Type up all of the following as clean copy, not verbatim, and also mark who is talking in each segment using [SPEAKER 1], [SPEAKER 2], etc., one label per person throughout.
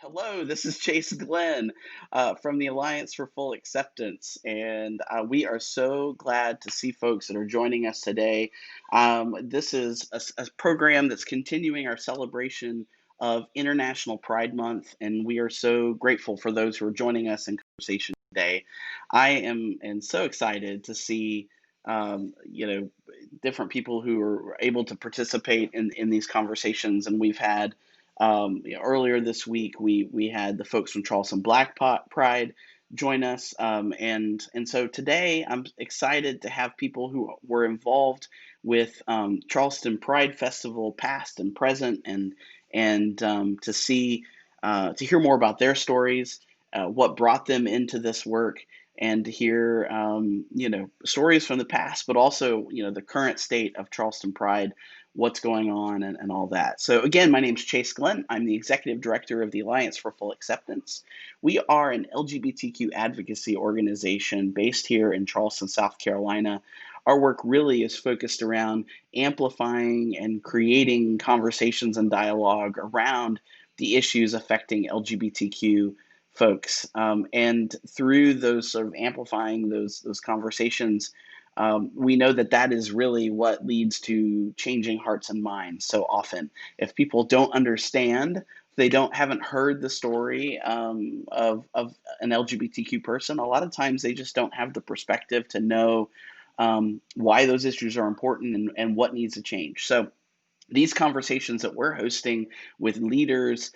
[SPEAKER 1] Hello, this is Chase Glenn from the Alliance for Full Acceptance, and we are so glad to see folks that are joining us today. This is a program that's continuing our celebration of International Pride Month, and we are so grateful for those who are joining us in conversation today. I am and so excited to see um, you know different people who are able to participate in these conversations, and we've had earlier this week, we had the folks from Charleston Pride join us, and so today I'm excited to have people who were involved with Charleston Pride Festival, past and present, and to hear more about their stories, what brought them into this work, and to hear stories from the past, but also the current state of Charleston Pride, what's going on, and all that. So again, my name is Chase Glenn. I'm the Executive Director of the Alliance for Full Acceptance. We are an LGBTQ advocacy organization based here in Charleston, South Carolina. Our work really is focused around amplifying and creating conversations and dialogue around the issues affecting LGBTQ folks. And through those sort of amplifying those conversations, we know that that is really what leads to changing hearts and minds so often. If people don't understand, if they haven't heard the story of an LGBTQ person, a lot of times they just don't have the perspective to know why those issues are important and what needs to change. So these conversations that we're hosting with leaders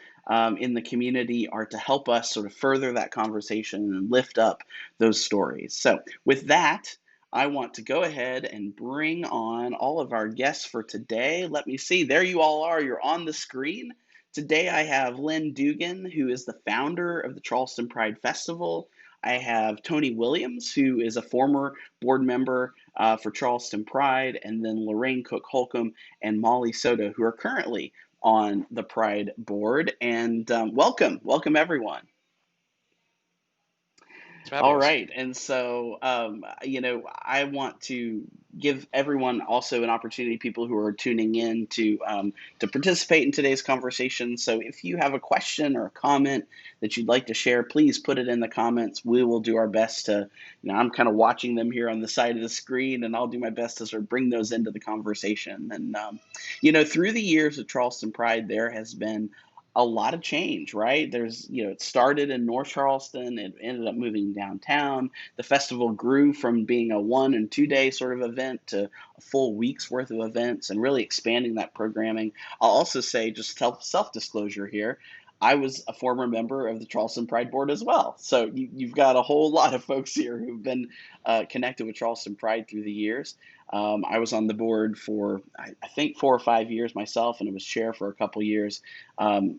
[SPEAKER 1] in the community are to help us sort of further that conversation and lift up those stories. So with that, I want to go ahead and bring on all of our guests for today. Let me see. There you all are. You're on the screen. Today I have Lynn Dugan, who is the founder of the Charleston Pride Festival. I have Tony Williams, who is a former board member for Charleston Pride, and then Loraine Cook-Holcombe and Mollie Soto, who are currently on the Pride board. And welcome everyone. All right. And so, I want to give everyone also an opportunity, people who are tuning in, to participate in today's conversation. So if you have a question or a comment that you'd like to share, please put it in the comments. We will do our best to, I'm kind of watching them here on the side of the screen, and I'll do my best to sort of bring those into the conversation. And, through the years of Charleston Pride, there has been a lot of change, right? It started in North Charleston, it ended up moving downtown. The festival grew from being a 1 and 2 day sort of event to a full week's worth of events, and really expanding that programming. I'll also say, just self-disclosure here, I was a former member of the Charleston Pride Board as well. So you've got a whole lot of folks here who've been connected with Charleston Pride through the years. I was on the board for, I think, 4 or 5 years myself, and I was chair for a couple years.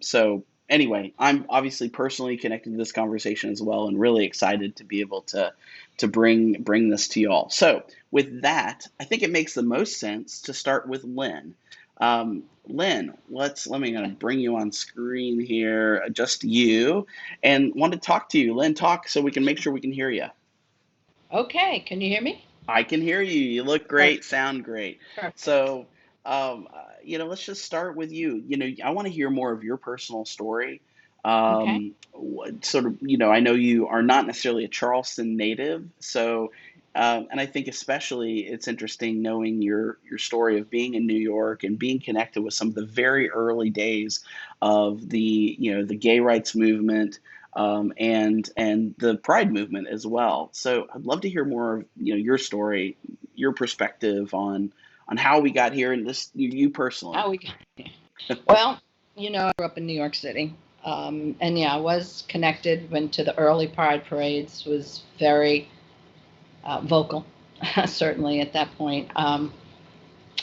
[SPEAKER 1] So anyway, I'm obviously personally connected to this conversation as well, and really excited to be able to bring this to y'all. So with that, I think it makes the most sense to start with Lynn. Lynn, let me bring you on screen here, just you, and want to talk to you. Lynn, talk so we can make sure we can hear you.
[SPEAKER 2] Okay, can you hear me?
[SPEAKER 1] I can hear you. You look great, sound great.
[SPEAKER 2] Perfect.
[SPEAKER 1] So, let's just start with you. I want to hear more of your personal story.
[SPEAKER 2] Okay.
[SPEAKER 1] I know you are not necessarily a Charleston native, so, and I think especially it's interesting knowing your story of being in New York and being connected with some of the very early days of the gay rights movement, and the Pride movement as well. So I'd love to hear more of your story, your perspective on how we got here, and this you personally.
[SPEAKER 2] How we got here. Well, I grew up in New York City, and yeah, I was connected. Went to the early Pride parades. Was very vocal, certainly at that point.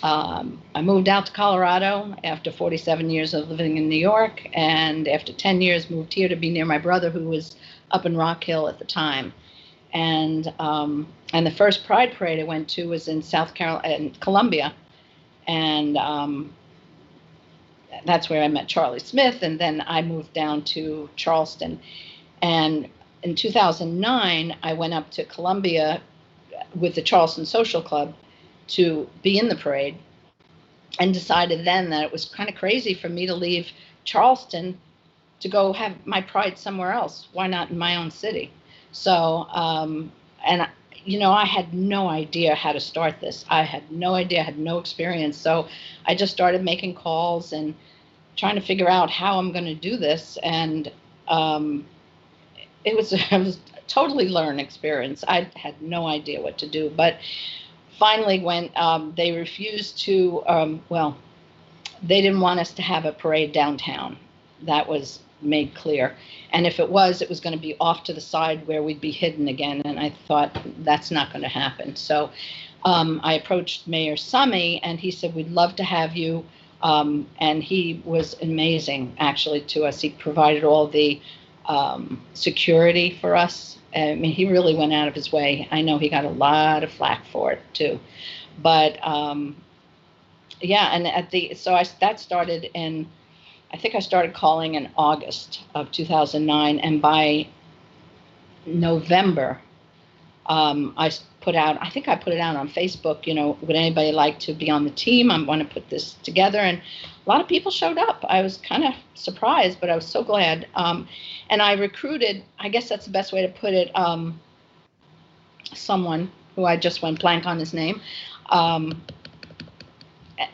[SPEAKER 2] I moved out to Colorado after 47 years of living in New York, and after 10 years moved here to be near my brother, who was up in Rock Hill at the time. And the first Pride parade I went to was in South Carolina, in Columbia, and that's where I met Charlie Smith. And then I moved down to Charleston, and in 2009 I went up to Columbia with the Charleston Social Club to be in the parade, and decided then that it was kind of crazy for me to leave Charleston to go have my pride somewhere else. Why not in my own city? So, and I had no idea how to start this. I had no idea, I had no experience. So I just started making calls and trying to figure out how I'm going to do this. And it was a totally learned experience. I had no idea what to do. But finally, when they refused to, they didn't want us to have a parade downtown. That was made clear. And if it was going to be off to the side where we'd be hidden again. And I thought, that's not going to happen. So I approached Mayor Summey, and he said, we'd love to have you. And he was amazing, actually, to us. He provided all the security for us. I mean, he really went out of his way. I know he got a lot of flack for it, too. But yeah, and that started in, I think I started calling in August of 2009, and by November, I think I put it out on Facebook, would anybody like to be on the team? I want to put this together. And a lot of people showed up. I was kind of surprised, but I was so glad. And I recruited, I guess that's the best way to put it, someone who I just went blank on his name,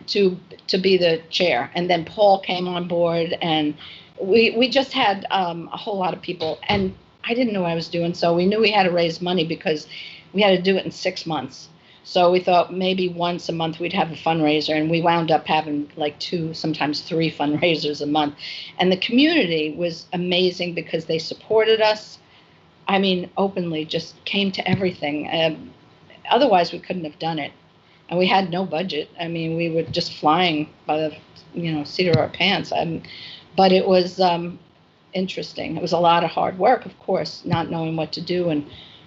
[SPEAKER 2] to be the chair. And then Paul came on board, and we just had a whole lot of people. And I didn't know what I was doing, so we knew we had to raise money because we had to do it in 6 months. So we thought maybe once a month we'd have a fundraiser, and we wound up having like 2, sometimes 3 fundraisers a month. And the community was amazing because they supported us. I mean, openly, just came to everything. Otherwise, we couldn't have done it. And we had no budget. I mean, we were just flying by the seat of our pants. But it was interesting. It was a lot of hard work, of course, not knowing what to do, and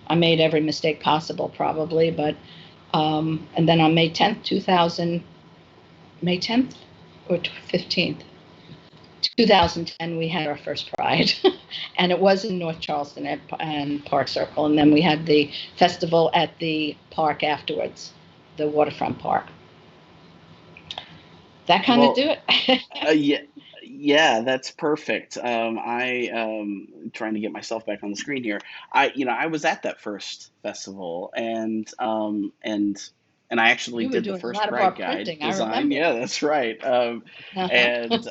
[SPEAKER 2] I made every mistake possible, probably. But and then on May 10th or 15th, 2010, we had our first Pride, and it was in North Charleston and Park Circle, and then we had the festival at the park afterwards, the waterfront park. That kind of do it.
[SPEAKER 1] Yeah, that's perfect. Trying to get myself back on the screen here. I was at that first festival, and I actually did the first Pride Guide design. Yeah, that's right. And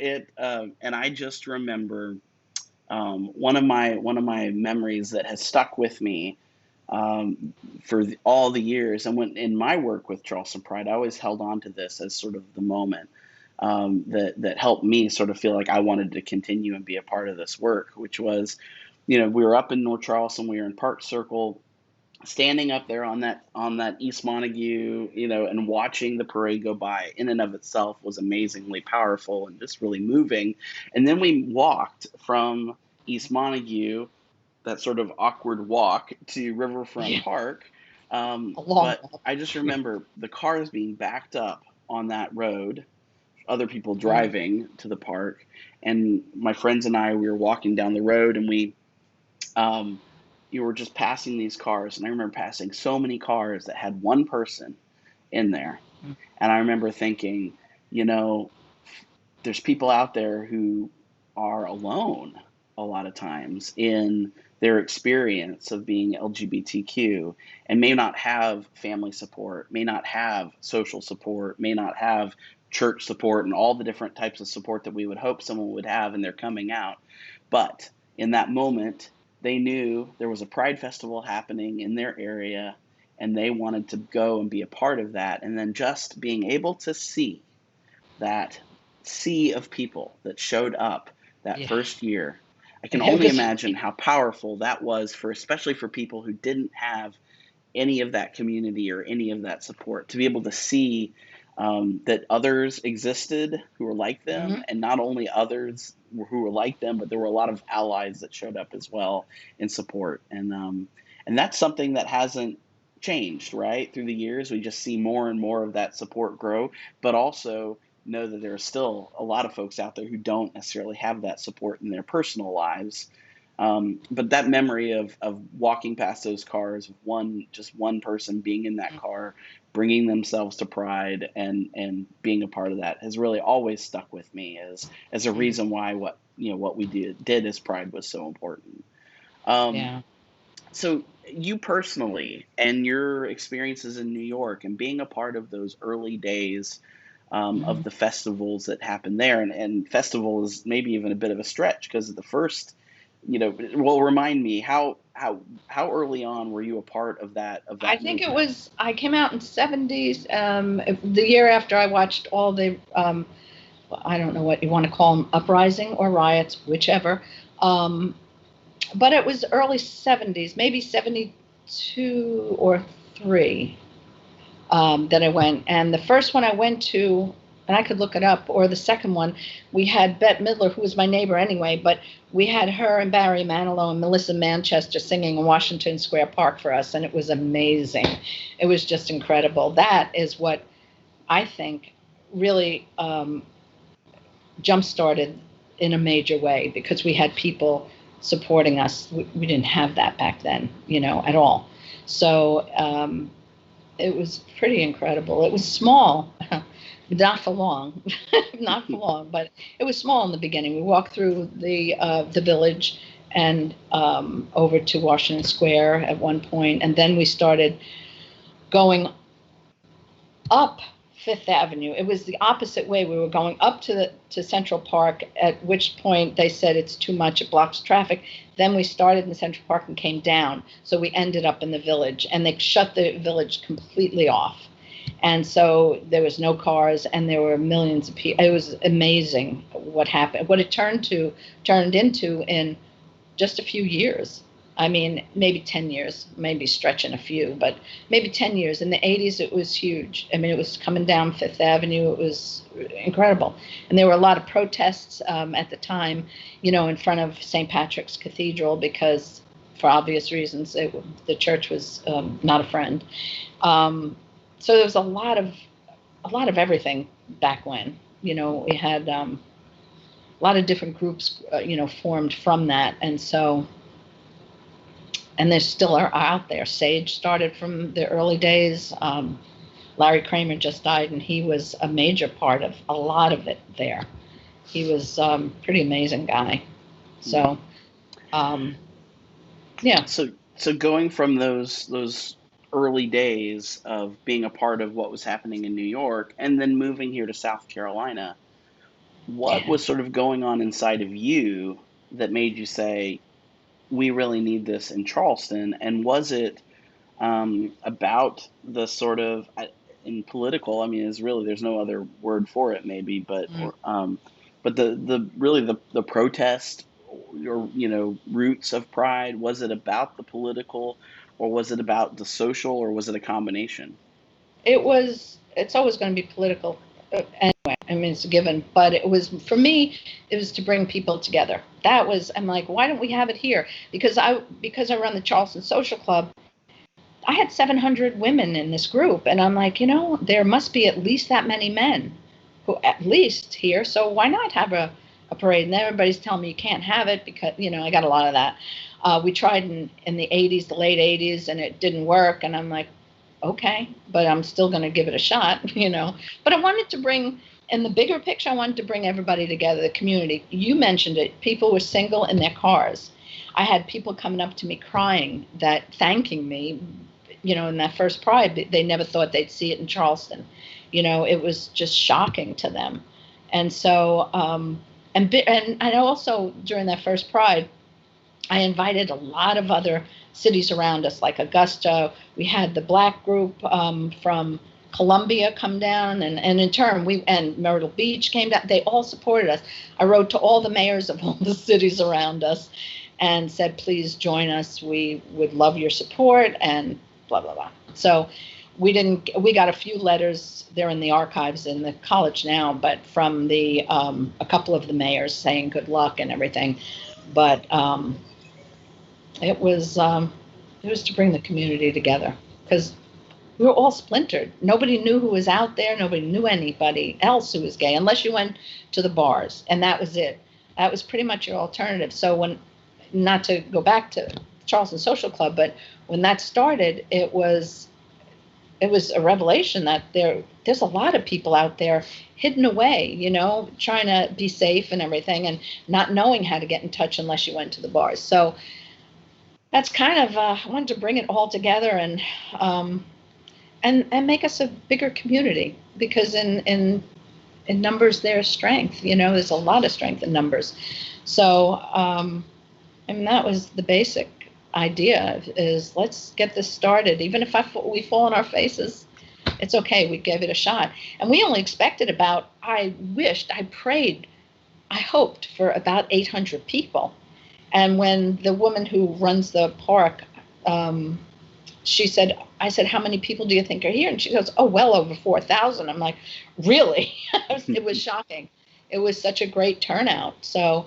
[SPEAKER 1] and I just remember one of my memories that has stuck with me for all the years. And when in my work with Charleston Pride, I always held on to this as sort of the moment that helped me sort of feel like I wanted to continue and be a part of this work, which was, we were up in North Charleston, we were in Park Circle, standing up there on that East Montague, and watching the parade go by in and of itself was amazingly powerful and just really moving. And then we walked from East Montague, that sort of awkward walk, to Riverfront Park. But I just remember the cars being backed up on that road, other people driving to the park, and my friends and I, we were walking down the road, and you were just passing these cars, and I remember passing so many cars that had one person in there. And I remember thinking, there's people out there who are alone a lot of times in their experience of being LGBTQ and may not have family support, may not have social support, may not have church support and all the different types of support that we would hope someone would have in their coming out. But in that moment, they knew there was a Pride Festival happening in their area, and they wanted to go and be a part of that. And then just being able to see that sea of people that showed up that first year, I can only imagine how powerful that was especially for people who didn't have any of that community or any of that support, to be able to see that others existed who were like them, and not only others who were like them, but there were a lot of allies that showed up as well in support. And that's something that hasn't changed, right? Through the years, we just see more and more of that support grow, but also know that there are still a lot of folks out there who don't necessarily have that support in their personal lives. But that memory of walking past those cars, just one person being in that car, bringing themselves to Pride and being a part of that has really always stuck with me as a reason why what we did as Pride was so important. Um,
[SPEAKER 2] Yeah.
[SPEAKER 1] so you personally and your experiences in New York and being a part of those early days of
[SPEAKER 2] Mhm.
[SPEAKER 1] the festivals that happened there, and festival is maybe even a bit of a stretch because the first, well, remind me how early on were you a part of
[SPEAKER 2] I
[SPEAKER 1] that
[SPEAKER 2] think it
[SPEAKER 1] movement?
[SPEAKER 2] was, I came out in '70s, the year after I watched all the, well, I don't know what you want to call them, uprising or riots, whichever. Um, but it was early '70s, maybe '72 or three, that I went. And the first one I went to, and I could look it up, or the second one, we had Bette Midler, who was my neighbor anyway, but we had her and Barry Manilow and Melissa Manchester singing in Washington Square Park for us, and it was amazing. It was just incredible. That is what I think really jump started in a major way, because we had people supporting us. We didn't have that back then, at all. So it was pretty incredible. It was small, not for long, not for long, but it was small in the beginning. We walked through the village and over to Washington Square at one point, and then we started going up Fifth Avenue. It was the opposite way. We were going up to Central Park, at which point they said it's too much, it blocks traffic. Then we started in Central Park and came down. So we ended up in the village, and they shut the village completely off. And so there was no cars, and there were millions of people. It was amazing what happened, what it turned into in just a few years. I mean, maybe 10 years, maybe stretching a few, but maybe 10 years. In the '80s, it was huge. I mean, it was coming down Fifth Avenue. It was incredible. And there were a lot of protests at the time, in front of St. Patrick's Cathedral, because for obvious reasons, the church was not a friend. So there was a lot of everything back when. We had a lot of different groups, formed from that. And so, and there still are out there. Sage started from the early days. Larry Kramer just died, and he was a major part of a lot of it there. He was pretty amazing guy. So, um, yeah.
[SPEAKER 1] So going from those early days of being a part of what was happening in New York and then moving here to South Carolina, what
[SPEAKER 2] Yeah.
[SPEAKER 1] was sort of going on inside of you that made you say, we really need this in Charleston? And was it about the sort of in political? I mean, is really there's no other word for it, maybe,
[SPEAKER 2] Mm.
[SPEAKER 1] but the really the protest or roots of Pride. Was it about the political, or was it about the social, or was it a combination?
[SPEAKER 2] It's always going to be political. Anyway, I mean, it's a given, but for me, it was to bring people together. I'm like, why don't we have it here? Because I run the Charleston Social Club, I had 700 women in this group, and I'm like, there must be at least that many men who at least here. So why not have a parade? And everybody's telling me you can't have it because I got a lot of that. We tried in the '80s, the late '80s, and it didn't work. And I'm like, okay, but I'm still going to give it a shot. But I wanted to bring, in the bigger picture, I wanted to bring everybody together, the community. You mentioned it. People were single in their cars. I had people coming up to me crying, thanking me, in that first Pride. They never thought they'd see it in Charleston. It was just shocking to them. And so, and I also, during that first Pride, I invited a lot of other cities around us, like Augusta. We had the Black group from Columbia come down, and in turn, and Myrtle Beach came down. They all supported us. I wrote to all the mayors of all the cities around us and said, please join us. We would love your support, and blah, blah, blah. So we got a few letters. They're in the archives in the college now, but from a couple of the mayors saying good luck and everything. But it was to bring the community together, because we were all splintered. Nobody knew who was out there. Nobody knew anybody else who was gay, unless you went to the bars, and that was it. That was pretty much your alternative. So not to go back to Charleston Social Club, but when that started, it was a revelation that there's a lot of people out there hidden away, trying to be safe and everything, and not knowing how to get in touch unless you went to the bars. So that's kind of I wanted to bring it all together um, and make us a bigger community, because in numbers there's strength. There's a lot of strength in numbers. So and that was the basic idea, is let's get this started. Even if we fall on our faces, it's okay. We gave it a shot. And we only expected I prayed, I hoped for about 800 people. And when the woman who runs the park, I said, how many people do you think are here? And she goes, oh, well over 4,000. I'm like, really? It was shocking. It was such a great turnout. So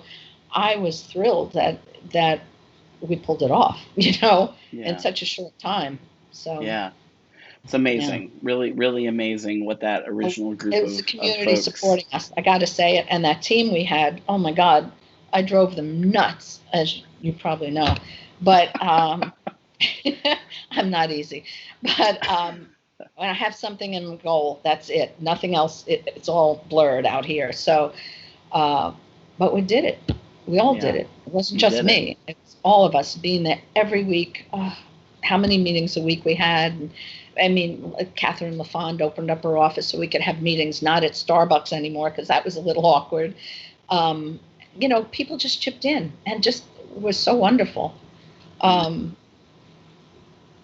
[SPEAKER 2] I was thrilled that we pulled it off, in such a short time. So
[SPEAKER 1] yeah, it's amazing. Yeah. Really, really amazing what that original group of folks. It was the community
[SPEAKER 2] supporting us. I got to say it. And that team we had, oh my God, I drove them nuts, as you probably know. But I'm not easy. But when I have something in goal, that's it. Nothing else. It's all blurred out here. So, but we did it. We all did it. It wasn't just me. It's all of us being there every week. How many meetings a week we had. I mean, Catherine LaFond opened up her office so we could have meetings, not at Starbucks anymore, because that was a little awkward. People just chipped in and just was so wonderful.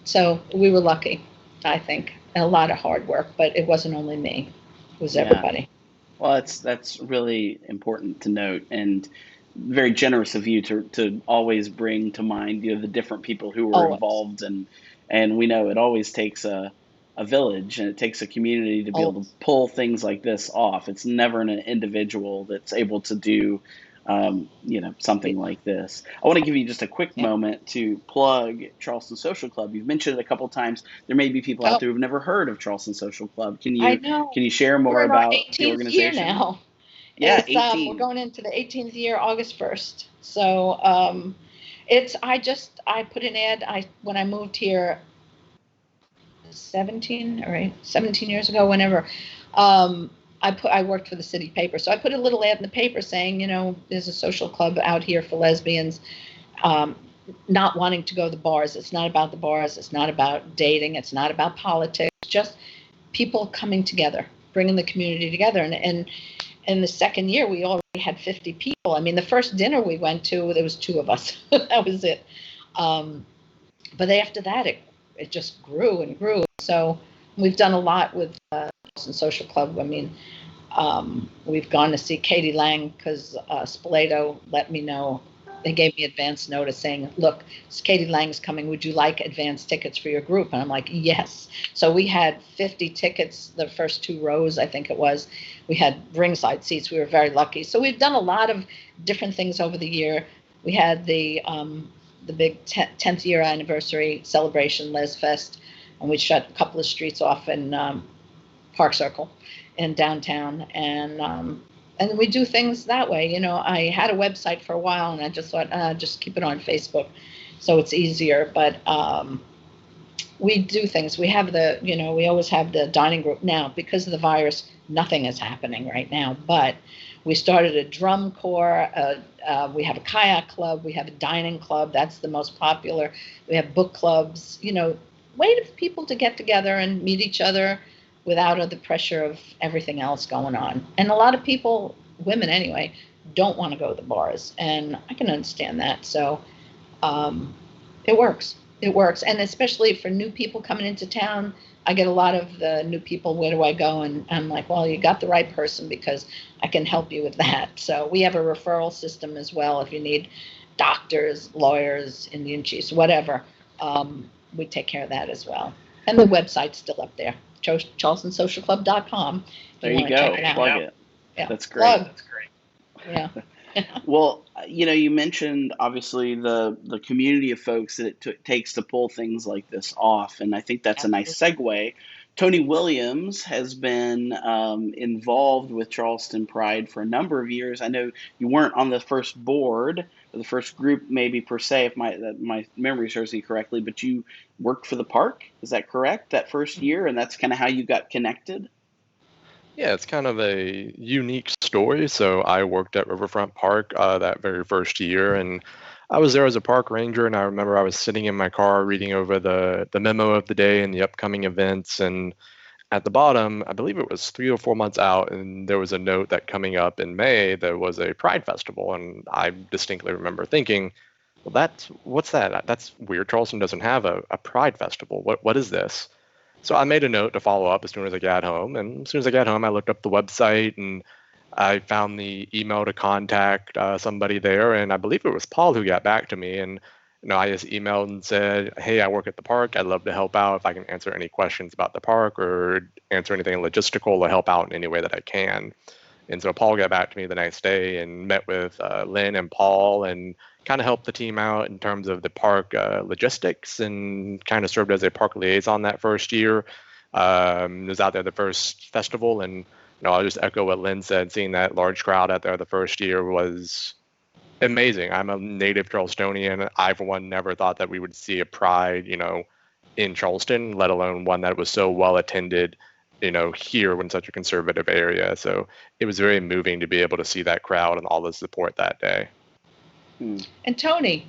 [SPEAKER 2] So we were lucky, I think. A lot of hard work, but it wasn't only me. It was everybody.
[SPEAKER 1] Well, that's really important to note, and very generous of you to always bring to mind, the different people who were involved, and we know it always takes a village, and it takes a community to be able to pull things like this off. It's never an individual that's able to do something like this. I want to give you just a quick moment to plug Charleston Social Club. You've mentioned it a couple of times. There may be people out there who've never heard of Charleston Social Club. Can you share more about the organization?
[SPEAKER 2] Year now.
[SPEAKER 1] Yeah, 18.
[SPEAKER 2] We're going into the 18th year, August 1st. So I put an ad when I moved here 17 years ago, whenever. I worked for the city paper, so I put a little ad in the paper saying, there's a social club out here for lesbians, not wanting to go to the bars. It's not about the bars. It's not about dating. It's not about politics. Just people coming together, bringing the community together. And in the second year, we already had 50 people. I mean, the first dinner we went to, there was 2 of us. That was it. But after that, it just grew and grew. So we've done a lot with Charleston Social Club. I mean, we've gone to see Katie Lang because Spoleto let me know. They gave me advance notice saying, look, Katie Lang's coming. Would you like advance tickets for your group? And I'm like, yes. So we had 50 tickets, the first 2 rows, I think it was. We had ringside seats. We were very lucky. So we've done a lot of different things over the year. We had the big 10th year anniversary celebration, Les Fest, and we shut a couple of streets off in Park Circle in downtown, and we do things that way. I had a website for a while, and I just thought, just keep it on Facebook, so it's easier. But we do things. We have we always have the dining group now. Because of the virus, nothing is happening right now. But we started a drum corps. We have a kayak club. We have a dining club. That's the most popular. We have book clubs. Way for people to get together and meet each other without the pressure of everything else going on. And a lot of people, women anyway, don't want to go to the bars, and I can understand that. So it works. It works. And especially for new people coming into town, I get a lot of the new people, where do I go? And I'm like, well, you got the right person, because I can help you with that. So we have a referral system as well. If you need doctors, lawyers, Indian chiefs, whatever, we take care of that as well. And the website's still up there. CharlestonSocialClub.com.
[SPEAKER 1] There you go.
[SPEAKER 2] Check it out.
[SPEAKER 1] Plug it.
[SPEAKER 2] Yeah.
[SPEAKER 1] That's great.
[SPEAKER 2] That's great. Yeah.
[SPEAKER 1] Well, you mentioned obviously the community of folks that it takes to pull things like this off, and I think that's a nice segue. Tony Williams has been involved with Charleston Pride for a number of years. I know you weren't on the first board, or the first group maybe per se, if my memory serves me correctly, but you worked for the park. Is that correct? That first year, and that's kind of how you got connected?
[SPEAKER 3] Yeah, it's kind of a unique story. So I worked at Riverfront Park that very first year, and I was there as a park ranger. And I remember I was sitting in my car reading over the memo of the day and the upcoming events. And at the bottom, I believe it was 3 or 4 months out, and there was a note that coming up in May there was a Pride Festival, and I distinctly remember thinking, "Well, what's that? That's weird. Charleston doesn't have a Pride Festival. What is this?" So I made a note to follow up as soon as I got home. And as soon as I got home, I looked up the website and I found the email to contact somebody there. And I believe it was Paul who got back to me. And I just emailed and said, "Hey, I work at the park. I'd love to help out if I can answer any questions about the park or answer anything logistical or help out in any way that I can." And so Paul got back to me the next day and met with Lynn and Paul and kind of helped the team out in terms of the park logistics and kind of served as a park liaison that first year. Was out there the first festival, and I'll just echo what Lynn said. Seeing that large crowd out there the first year was amazing. I'm a native Charlestonian. I, for one, never thought that we would see a Pride, in Charleston, let alone one that was so well attended, here in such a conservative area. So it was very moving to be able to see that crowd and all the support that day.
[SPEAKER 2] And Tony,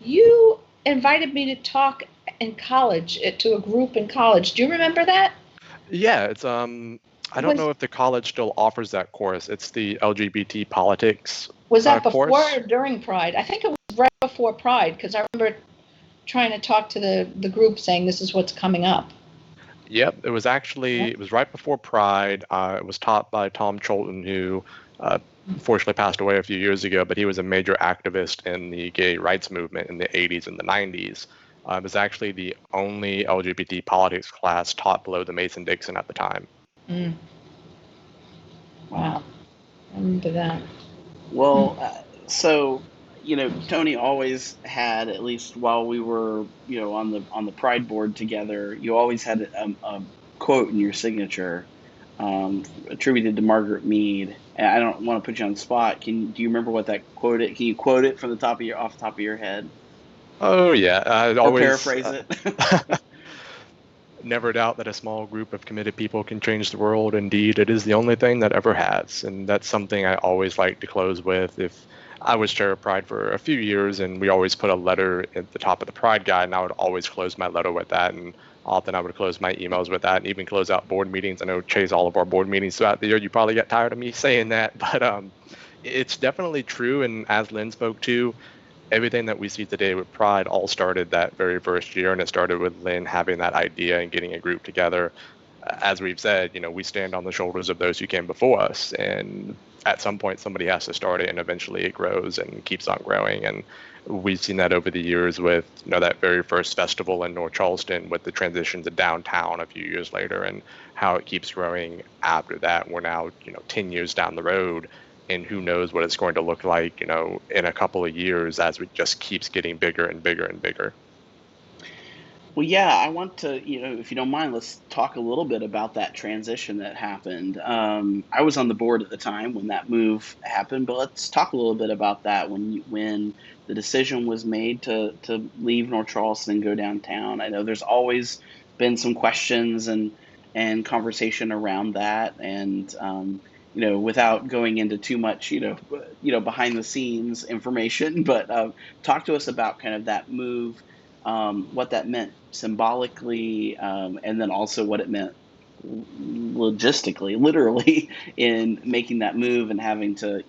[SPEAKER 2] you invited me to talk in college to a group in college. Do you remember that?
[SPEAKER 3] Yeah, it's I don't know if the college still offers that course. It's the LGBT politics.
[SPEAKER 2] Was that before
[SPEAKER 3] course?
[SPEAKER 2] or during Pride? I think it was right before Pride, because I remember trying to talk to the group saying this is what's coming up.
[SPEAKER 3] Yep, it was right before Pride. It was taught by Tom Cholton, who unfortunately passed away a few years ago, but he was a major activist in the gay rights movement in the 80s and the 90s. It was actually the only LGBT politics class taught below the Mason-Dixon at the time.
[SPEAKER 2] Wow, I remember that.
[SPEAKER 1] Well, so Tony always had, at least while we were on the Pride board together, you always had a quote in your signature attributed to Margaret Mead. And I don't want to put you on the spot. Do you remember what that quote is? Can you quote it from off the top of your head?
[SPEAKER 3] Oh yeah, I'd always
[SPEAKER 1] paraphrase it.
[SPEAKER 3] Never doubt that a small group of committed people can change the world. Indeed, it is the only thing that ever has. And that's something I always like to close with. If I was chair of Pride for a few years, and we always put a letter at the top of the Pride guide, and I would always close my letter with that. And often I would close my emails with that, and even close out board meetings. I know, Chase, all of our board meetings throughout the year, you probably get tired of me saying that, but it's definitely true. And as Lynn spoke to, everything that we see today with Pride all started that very first year, and it started with Lynn having that idea and getting a group together. As we've said, we stand on the shoulders of those who came before us, and at some point somebody has to start it, and eventually it grows and keeps on growing. And we've seen that over the years with that very first festival in North Charleston, with the transition to downtown a few years later, and how it keeps growing after that. We're now 10 years down the road, and who knows what it's going to look like, in a couple of years as it just keeps getting bigger and bigger and bigger.
[SPEAKER 1] Well, yeah, I want to, if you don't mind, let's talk a little bit about that transition that happened. I was on the board at the time when that move happened, but let's talk a little bit about that when the decision was made to leave North Charleston and go downtown. I know there's always been some questions and conversation around that, and without going into too much, behind the scenes information, but talk to us about kind of that move, what that meant symbolically, and then also what it meant logistically, literally, in making that move and having to,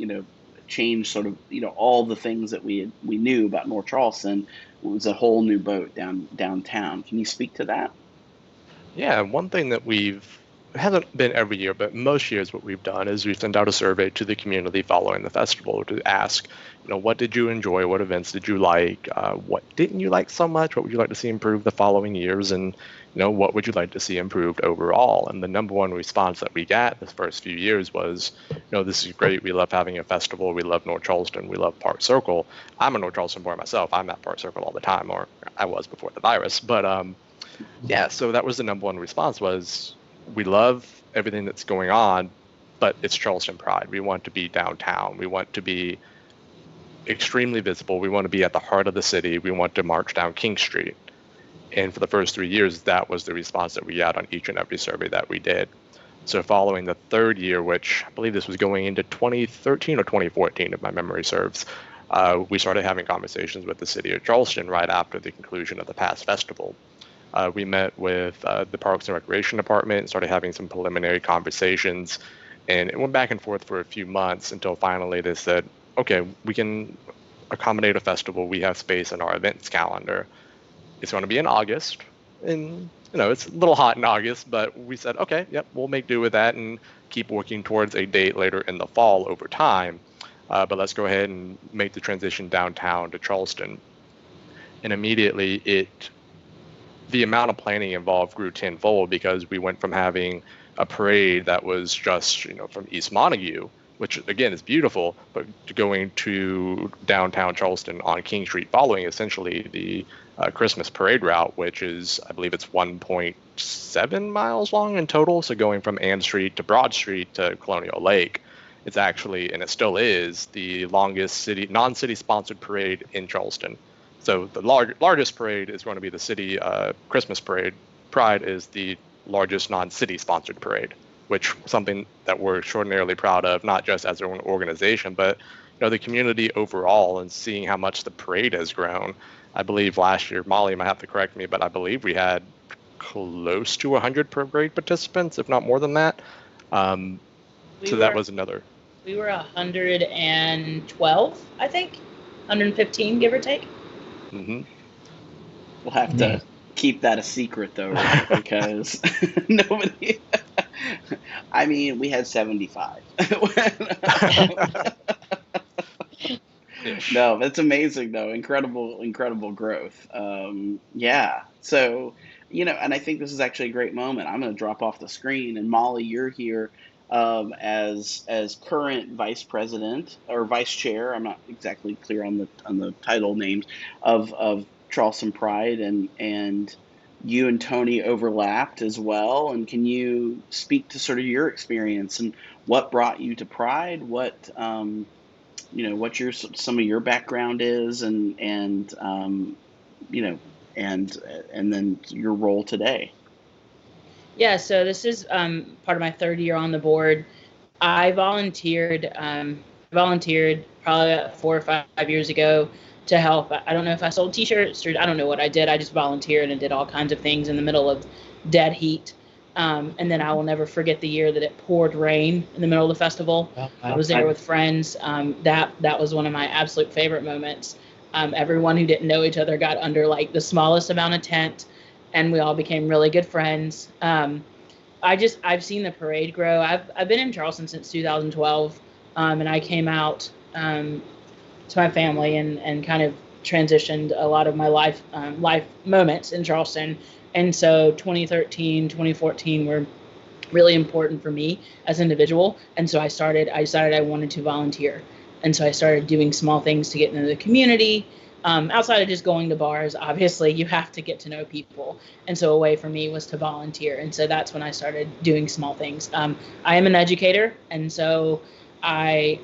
[SPEAKER 1] change sort of, all the things that we knew about North Charleston. It was a whole new boat downtown. Can you speak to that?
[SPEAKER 3] Yeah, one thing that it hasn't been every year, but most years what we've done is we send out a survey to the community following the festival to ask, what did you enjoy? What events did you like? What didn't you like so much? What would you like to see improved the following years? And, what would you like to see improved overall? And the number one response that we got the first few years was, this is great. We love having a festival. We love North Charleston. We love Park Circle. I'm a North Charleston boy myself. I'm at Park Circle all the time, or I was before the virus. But yeah, so that was the number one response was, we love everything that's going on, but it's Charleston Pride. We want to be downtown. We want to be extremely visible. We want to be at the heart of the city. We want to march down King Street. And for the first 3 years, that was the response that we got on each and every survey that we did. So following the third year, which I believe this was going into 2013 or 2014, if my memory serves, we started having conversations with the city of Charleston right after the conclusion of the past festival. We met with the Parks and Recreation Department and started having some preliminary conversations. And it went back and forth for a few months until finally they said, okay, we can accommodate a festival. We have space in our events calendar. It's going to be in August. And, it's a little hot in August, but we said, okay, yep, we'll make do with that and keep working towards a date later in the fall over time. But let's go ahead and make the transition downtown to Charleston. And immediately the amount of planning involved grew tenfold, because we went from having a parade that was just, from East Montague, which again is beautiful, but to going to downtown Charleston on King Street, following essentially the Christmas parade route, which is, I believe it's 1.7 miles long in total. So going from Ann Street to Broad Street to Colonial Lake, it's actually, and it still is, the longest non-city sponsored parade in Charleston. So the largest parade is going to be the city Christmas parade. Pride is the largest non-city sponsored parade, which is something that we're extraordinarily proud of, not just as our own organization, but the community overall, and seeing how much the parade has grown. I believe last year, Mollie might have to correct me, but I believe we had close to 100 parade participants, if not more than that. That was another.
[SPEAKER 4] We were 112, I think, 115, give or take.
[SPEAKER 3] Mm-hmm.
[SPEAKER 1] We'll have to keep that a secret, though, right? Because nobody. I mean, we had 75. No, that's amazing, though. Incredible growth. Yeah. So, and I think this is actually a great moment. I'm going to drop off the screen, and Mollie, you're here as current vice president or vice chair. I'm not exactly clear on the title names of Charleston Pride, and you and Tony overlapped as well. And can you speak to sort of your experience and what brought you to Pride? What what some of your background is, and then your role today.
[SPEAKER 4] Yeah, so this is part of my third year on the board. I volunteered probably about 4 or 5 years ago to help. I don't know if I sold T-shirts or I don't know what I did. I just volunteered and did all kinds of things in the middle of dead heat. And then I will never forget the year that it poured rain in the middle of the festival. I was there with friends. That was one of my absolute favorite moments. Everyone who didn't know each other got under like the smallest amount of tent, and we all became really good friends. I've seen the parade grow. I've been in Charleston since 2012, and I came out to my family and kind of transitioned a lot of my life moments in Charleston. And so 2013, 2014 were really important for me as an individual. And so I decided I wanted to volunteer. And so I started doing small things to get into the community. Outside of just going to bars, obviously, you have to get to know people. And so a way for me was to volunteer. And so that's when I started doing small things. I am an educator, and so I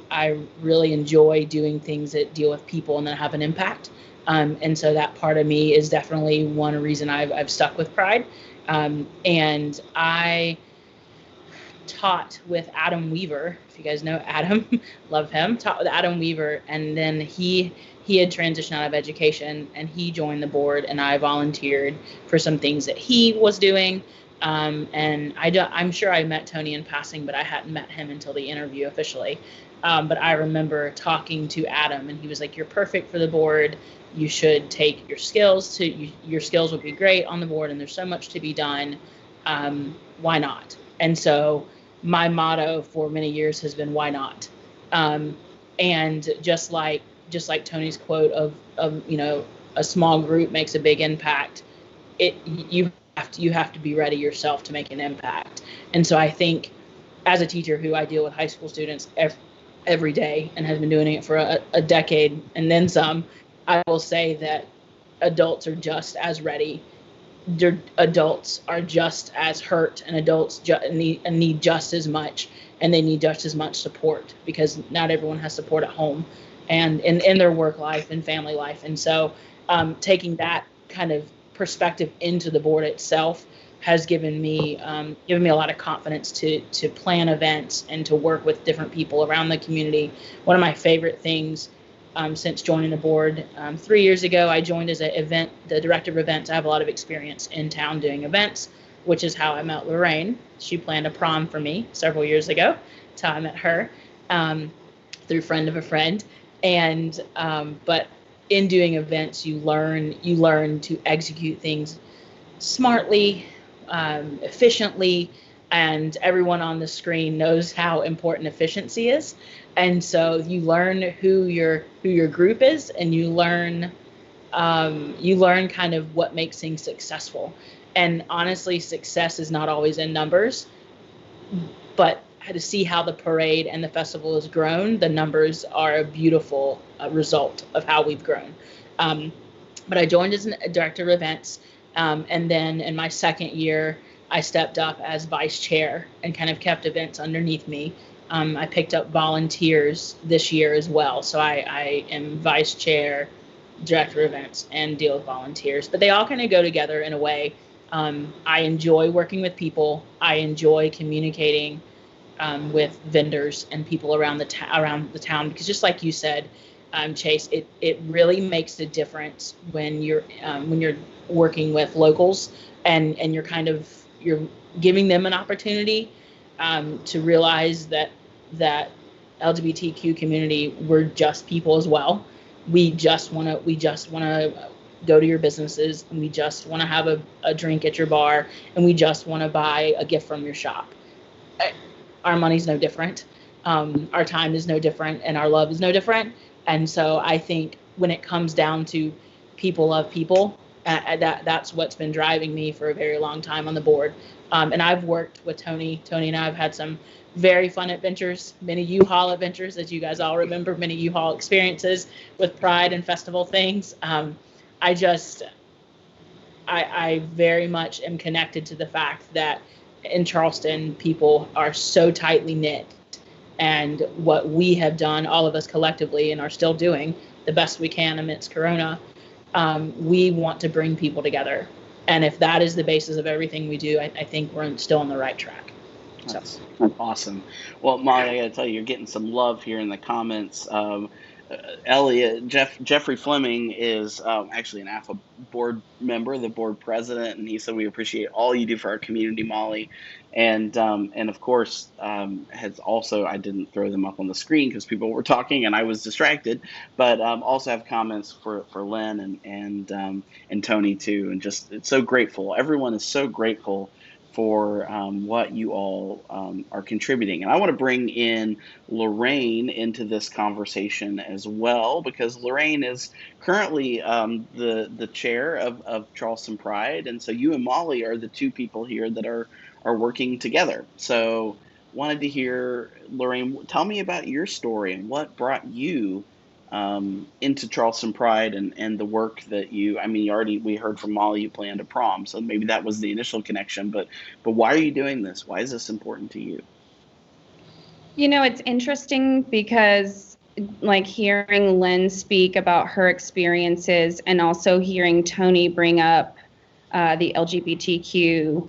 [SPEAKER 4] really enjoy doing things that deal with people and that have an impact. And so that part of me is definitely one reason I've stuck with Pride. And I taught with Adam Weaver. If you guys know Adam, love him. Taught with Adam Weaver, and then he had transitioned out of education, and he joined the board, and I volunteered for some things that he was doing. And I'm sure I met Tony in passing, but I hadn't met him until the interview officially. But I remember talking to Adam, and he was like, "You're perfect for the board. You should take your skills your skills would be great on the board, and there's so much to be done. Why not?" And so my motto for many years has been, "Why not?" And just like Tony's quote of a small group makes a big impact. You have to be ready yourself to make an impact. And so I think, as a teacher who I deal with high school students every day and has been doing it for a decade and then some, I will say that adults are just as ready. Adults are just as hurt, and adults need just as much, and they need just as much support, because not everyone has support at home and in their work life and family life. And so taking that kind of perspective into the board itself has given me a lot of confidence to plan events and to work with different people around the community. One of my favorite things since joining the board 3 years ago, I joined as the director of events. I have a lot of experience in town doing events, which is how I met Loraine. She planned a prom for me several years ago. That's how I met her, through friend of a friend. And but in doing events, you learn to execute things smartly, efficiently, and everyone on the screen knows how important efficiency is. And so you learn who your group is, and you learn kind of what makes things successful. And honestly, success is not always in numbers, but to see how the parade and the festival has grown, the numbers are a beautiful result of how we've grown. But I joined as a director of events, and then in my second year, I stepped up as vice chair and kind of kept events underneath me. I picked up volunteers this year as well, so I am vice chair, director of events, and deal with volunteers. But they all kind of go together in a way. I enjoy working with people. I enjoy communicating with vendors and people around the town, because just like you said, Chase, it really makes a difference when you're working with locals, and you're giving them an opportunity to realize that LGBTQ community, we're just people as well. We just want to go to your businesses, and we just want to have a drink at your bar, and we just want to buy a gift from your shop. Our money's no different. Our time is no different, and our love is no different. And so I think when it comes down to people love people, that's what's been driving me for a very long time on the board. And I've worked with Tony. Tony and I have had some very fun adventures, many U-Haul adventures, as you guys all remember, many U-Haul experiences with Pride and festival things. I very much am connected to the fact that in Charleston, people are so tightly knit, and what we have done, all of us collectively, and are still doing the best we can amidst Corona, we want to bring people together. And if that is the basis of everything we do, I think we're still on the right track.
[SPEAKER 1] That's awesome. Well, Mollie, I got to tell you, you're getting some love here in the comments. Jeffrey Fleming is actually an AFFA board member, the board president, and he said, we appreciate all you do for our community, Mollie. And of course, has also, I didn't throw them up on the screen because people were talking and I was distracted, but also have comments for Lynn and Tony too. And just, it's so grateful. Everyone is so grateful for what you all are contributing. And I want to bring in Loraine into this conversation as well, because Loraine is currently the chair of Charleston Pride. And so you and Mollie are the two people here that are working together. So wanted to hear, Loraine, tell me about your story and what brought you into Charleston Pride and the work that we heard from Mollie, you planned a prom, so maybe that was the initial connection, but why are you doing this? Why is this important to you?
[SPEAKER 5] You know, it's interesting because like hearing Lynn speak about her experiences and also hearing Tony bring up the LGBTQ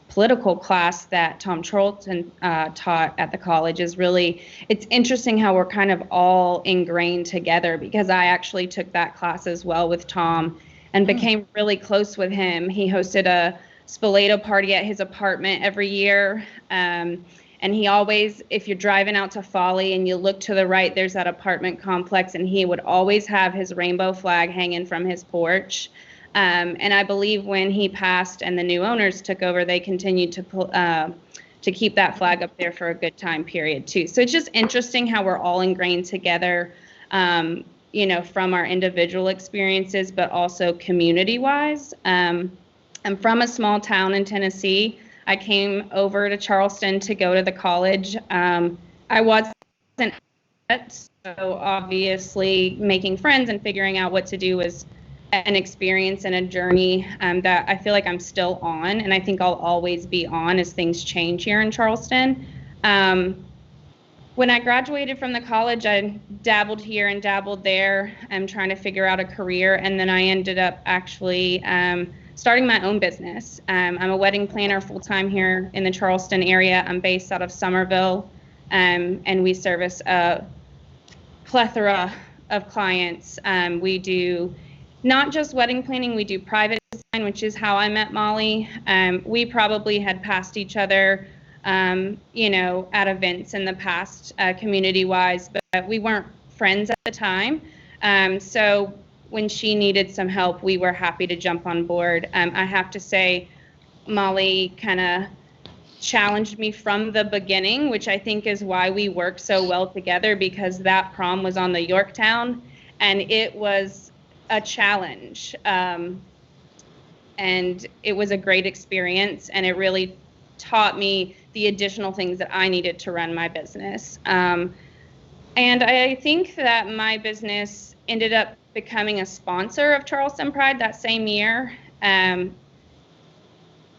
[SPEAKER 5] political class that Tom Charlton taught at the college is really, it's interesting how we're kind of all ingrained together, because I actually took that class as well with Tom and became really close with him. He hosted a Spoleto party at his apartment every year. And he always, if you're driving out to Folly and you look to the right, there's that apartment complex, and he would always have his rainbow flag hanging from his porch. And I believe when he passed and the new owners took over, they continued to keep that flag up there for a good time period too. So it's just interesting how we're all ingrained together, you know, from our individual experiences, but also community-wise. I'm from a small town in Tennessee. I came over to Charleston to go to the college. I wasn't, so obviously making friends and figuring out what to do was an experience and a journey that I feel like I'm still on, and I think I'll always be on as things change here in Charleston. When I graduated from the college, I dabbled here and dabbled there. I'm trying to figure out a career, and then I ended up actually starting my own business. I'm a wedding planner full-time here in the Charleston area. I'm based out of Somerville, and we service a plethora of clients. We do not just wedding planning, we do private design, which is how I met Mollie. We probably had passed each other, at events in the past, community-wise, but we weren't friends at the time. So when she needed some help, we were happy to jump on board. I have to say, Mollie kind of challenged me from the beginning, which I think is why we work so well together, because that prom was on the Yorktown, and it was a challenge. And it was a great experience, and it really taught me the additional things that I needed to run my business. And I think that my business ended up becoming a sponsor of Charleston Pride that same year. And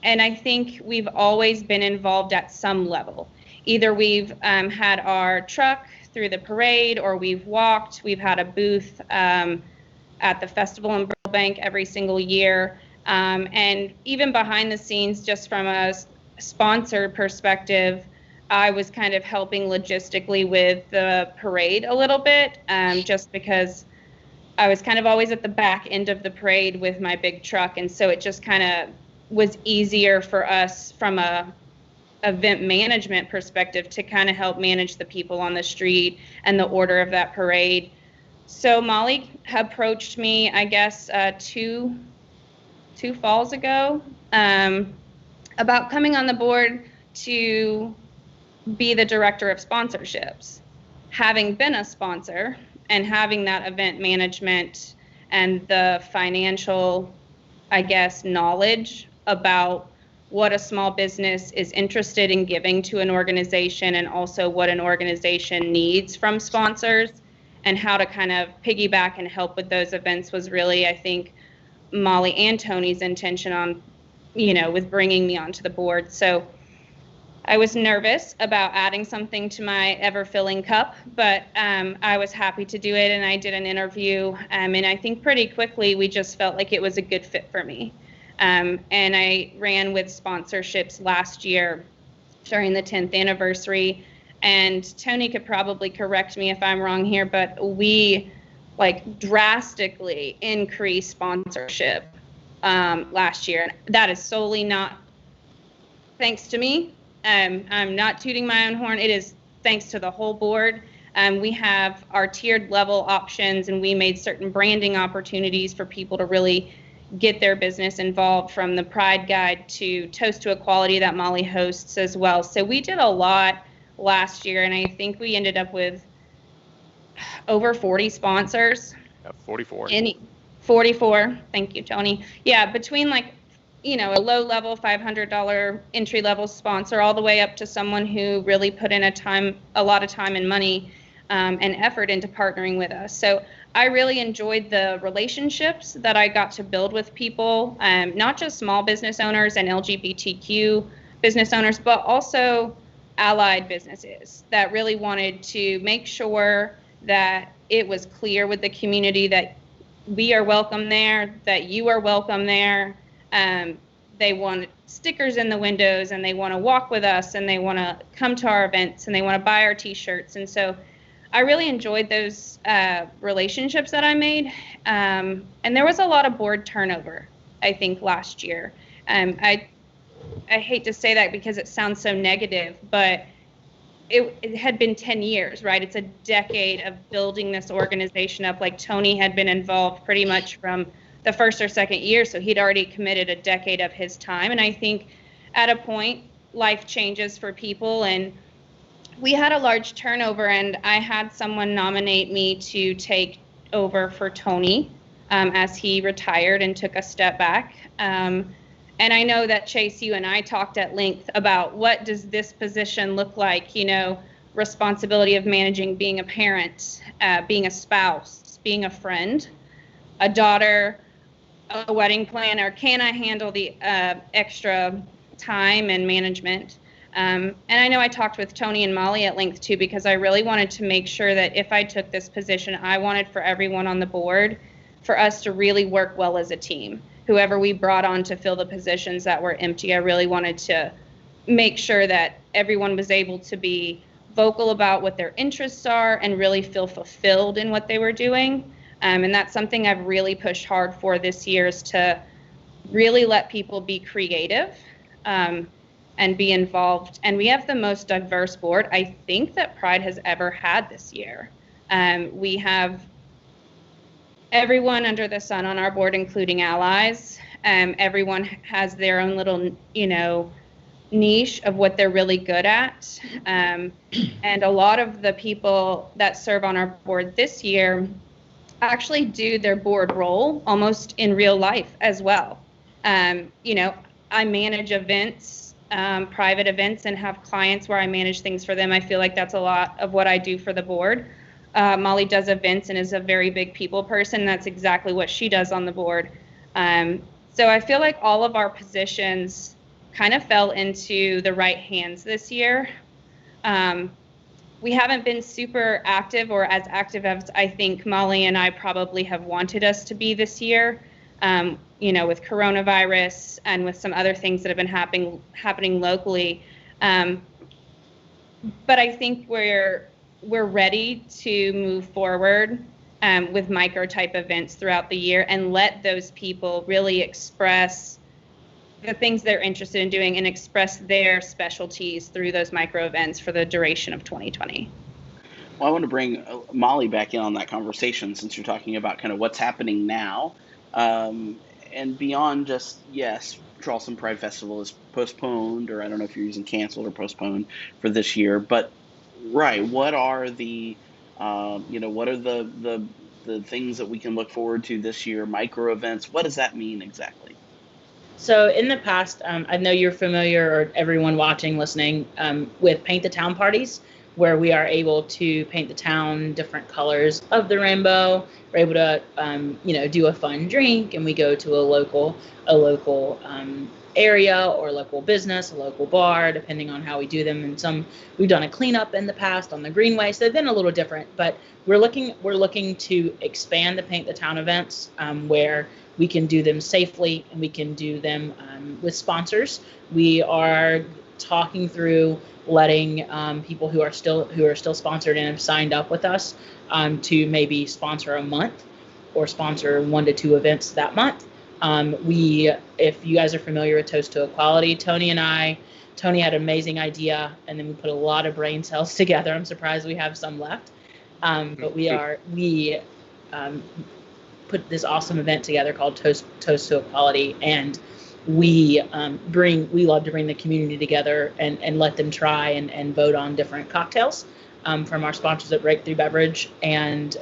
[SPEAKER 5] I think we've always been involved at some level. Either we've had our truck through the parade, or we've walked. We've had a booth at the festival in Burbank every single year. And even behind the scenes, just from a sponsor perspective, I was kind of helping logistically with the parade a little bit, just because I was kind of always at the back end of the parade with my big truck. And so it just kind of was easier for us from a event management perspective to kind of help manage the people on the street and the order of that parade. So Mollie approached me, I guess, two falls ago, about coming on the board to be the director of sponsorships. Having been a sponsor and having that event management and the financial, I guess, knowledge about what a small business is interested in giving to an organization, and also what an organization needs from sponsors, and how to kind of piggyback and help with those events was really, I think, Mollie and Tony's intention on, with bringing me onto the board. So I was nervous about adding something to my ever-filling cup, but I was happy to do it, and I did an interview, and I think pretty quickly we just felt like it was a good fit for me. And I ran with sponsorships last year during the 10th anniversary, and Tony could probably correct me if I'm wrong here, but we drastically increased sponsorship last year. And that is solely not thanks to me. I'm not tooting my own horn. It is thanks to the whole board. We have our tiered level options, and we made certain branding opportunities for people to really get their business involved, from the Pride Guide to Toast to Equality that Mollie hosts as well. So we did a lot last year, and I think we ended up with over 40 sponsors.
[SPEAKER 3] 44.
[SPEAKER 5] 44. Thank you, Tony. Yeah, between a low-level $500 entry-level sponsor all the way up to someone who really put in a lot of time and money and effort into partnering with us. So I really enjoyed the relationships that I got to build with people, not just small business owners and LGBTQ business owners, but also allied businesses that really wanted to make sure that it was clear with the community that we are welcome there, that you are welcome there. They want stickers in the windows, and they want to walk with us, and they want to come to our events, and they want to buy our t-shirts. And so I really enjoyed those relationships that I made. And there was a lot of board turnover, I think, last year. I hate to say that because it sounds so negative, but it had been 10 years, right? It's a decade of building this organization up. Tony had been involved pretty much from the first or second year, so he'd already committed a decade of his time. And I think at a point, life changes for people, and we had a large turnover, and I had someone nominate me to take over for Tony as he retired and took a step back. And I know that, Chase, you and I talked at length about what does this position look like, responsibility of managing, being a parent, being a spouse, being a friend, a daughter, a wedding planner. Can I handle the extra time and management? And I know I talked with Tony and Mollie at length too, because I really wanted to make sure that if I took this position, I wanted for everyone on the board for us to really work well as a team. whoever we brought on to fill the positions that were empty. I really wanted to make sure that everyone was able to be vocal about what their interests are and really feel fulfilled in what they were doing. And that's something I've really pushed hard for this year, is to really let people be creative and be involved. And we have the most diverse board I think that Pride has ever had this year. We have everyone under the sun on our board, including allies. Everyone has their own little, niche of what they're really good at. And a lot of the people that serve on our board this year actually do their board role almost in real life as well. I manage events, private events, and have clients where I manage things for them. I feel like that's a lot of what I do for the board. Mollie does events and is a very big people person. That's exactly what she does on the board. So I feel like all of our positions kind of fell into the right hands this year. We haven't been super active, or as active as I think Mollie and I probably have wanted us to be this year, with coronavirus and with some other things that have been happening locally. But I think we're ready to move forward with micro type events throughout the year and let those people really express the things they're interested in doing and express their specialties through those micro events for the duration of 2020.
[SPEAKER 1] Well, I want to bring Mollie back in on that conversation, since you're talking about kind of what's happening now, and beyond just, yes, Charleston Pride Festival is postponed, or I don't know if you're using canceled or postponed for this year, but right, what are the what are the things that we can look forward to this year? Micro events, what does that mean exactly?
[SPEAKER 4] So in the past, I know you're familiar, or everyone watching, listening, with Paint the Town parties, where we are able to paint the town different colors of the rainbow. We're able to, do a fun drink, and we go to a local area or local business, a local bar, depending on how we do them. And we've done a cleanup in the past on the Greenway, so they've been a little different. But we're looking to expand the Paint the Town events, where we can do them safely and we can do them with sponsors. We are talking through letting people who are still sponsored and have signed up with us to maybe sponsor a month or sponsor 1 to 2 events that month. If you guys are familiar with Toast to Equality, Tony had an amazing idea, and then we put a lot of brain cells together. I'm surprised we have some left, but we put this awesome event together called Toast to Equality, and we love to bring the community together and let them try and vote on different cocktails from our sponsors at Breakthrough Beverage and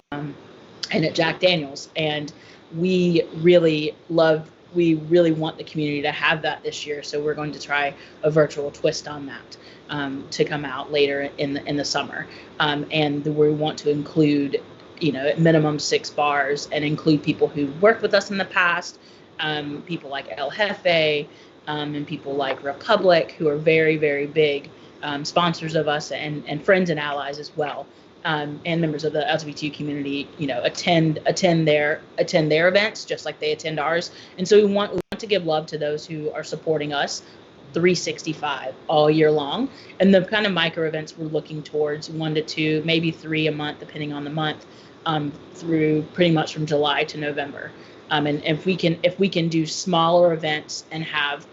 [SPEAKER 4] at Jack Daniel's. And we really want the community to have that this year, so we're going to try a virtual twist on that to come out later in the summer, and we want to include at minimum 6 bars, and include people who worked with us in the past, people like AFFA, and people like Republic, who are very, very big sponsors of us, and friends and allies as well, and members of the LGBT community, attend their events just like they attend ours. And so we want to give love to those who are supporting us 365 all year long. And the kind of micro events we're looking towards 1 to 2, maybe 3 a month, depending on the month, through pretty much from July to November. And if we can do smaller events and have,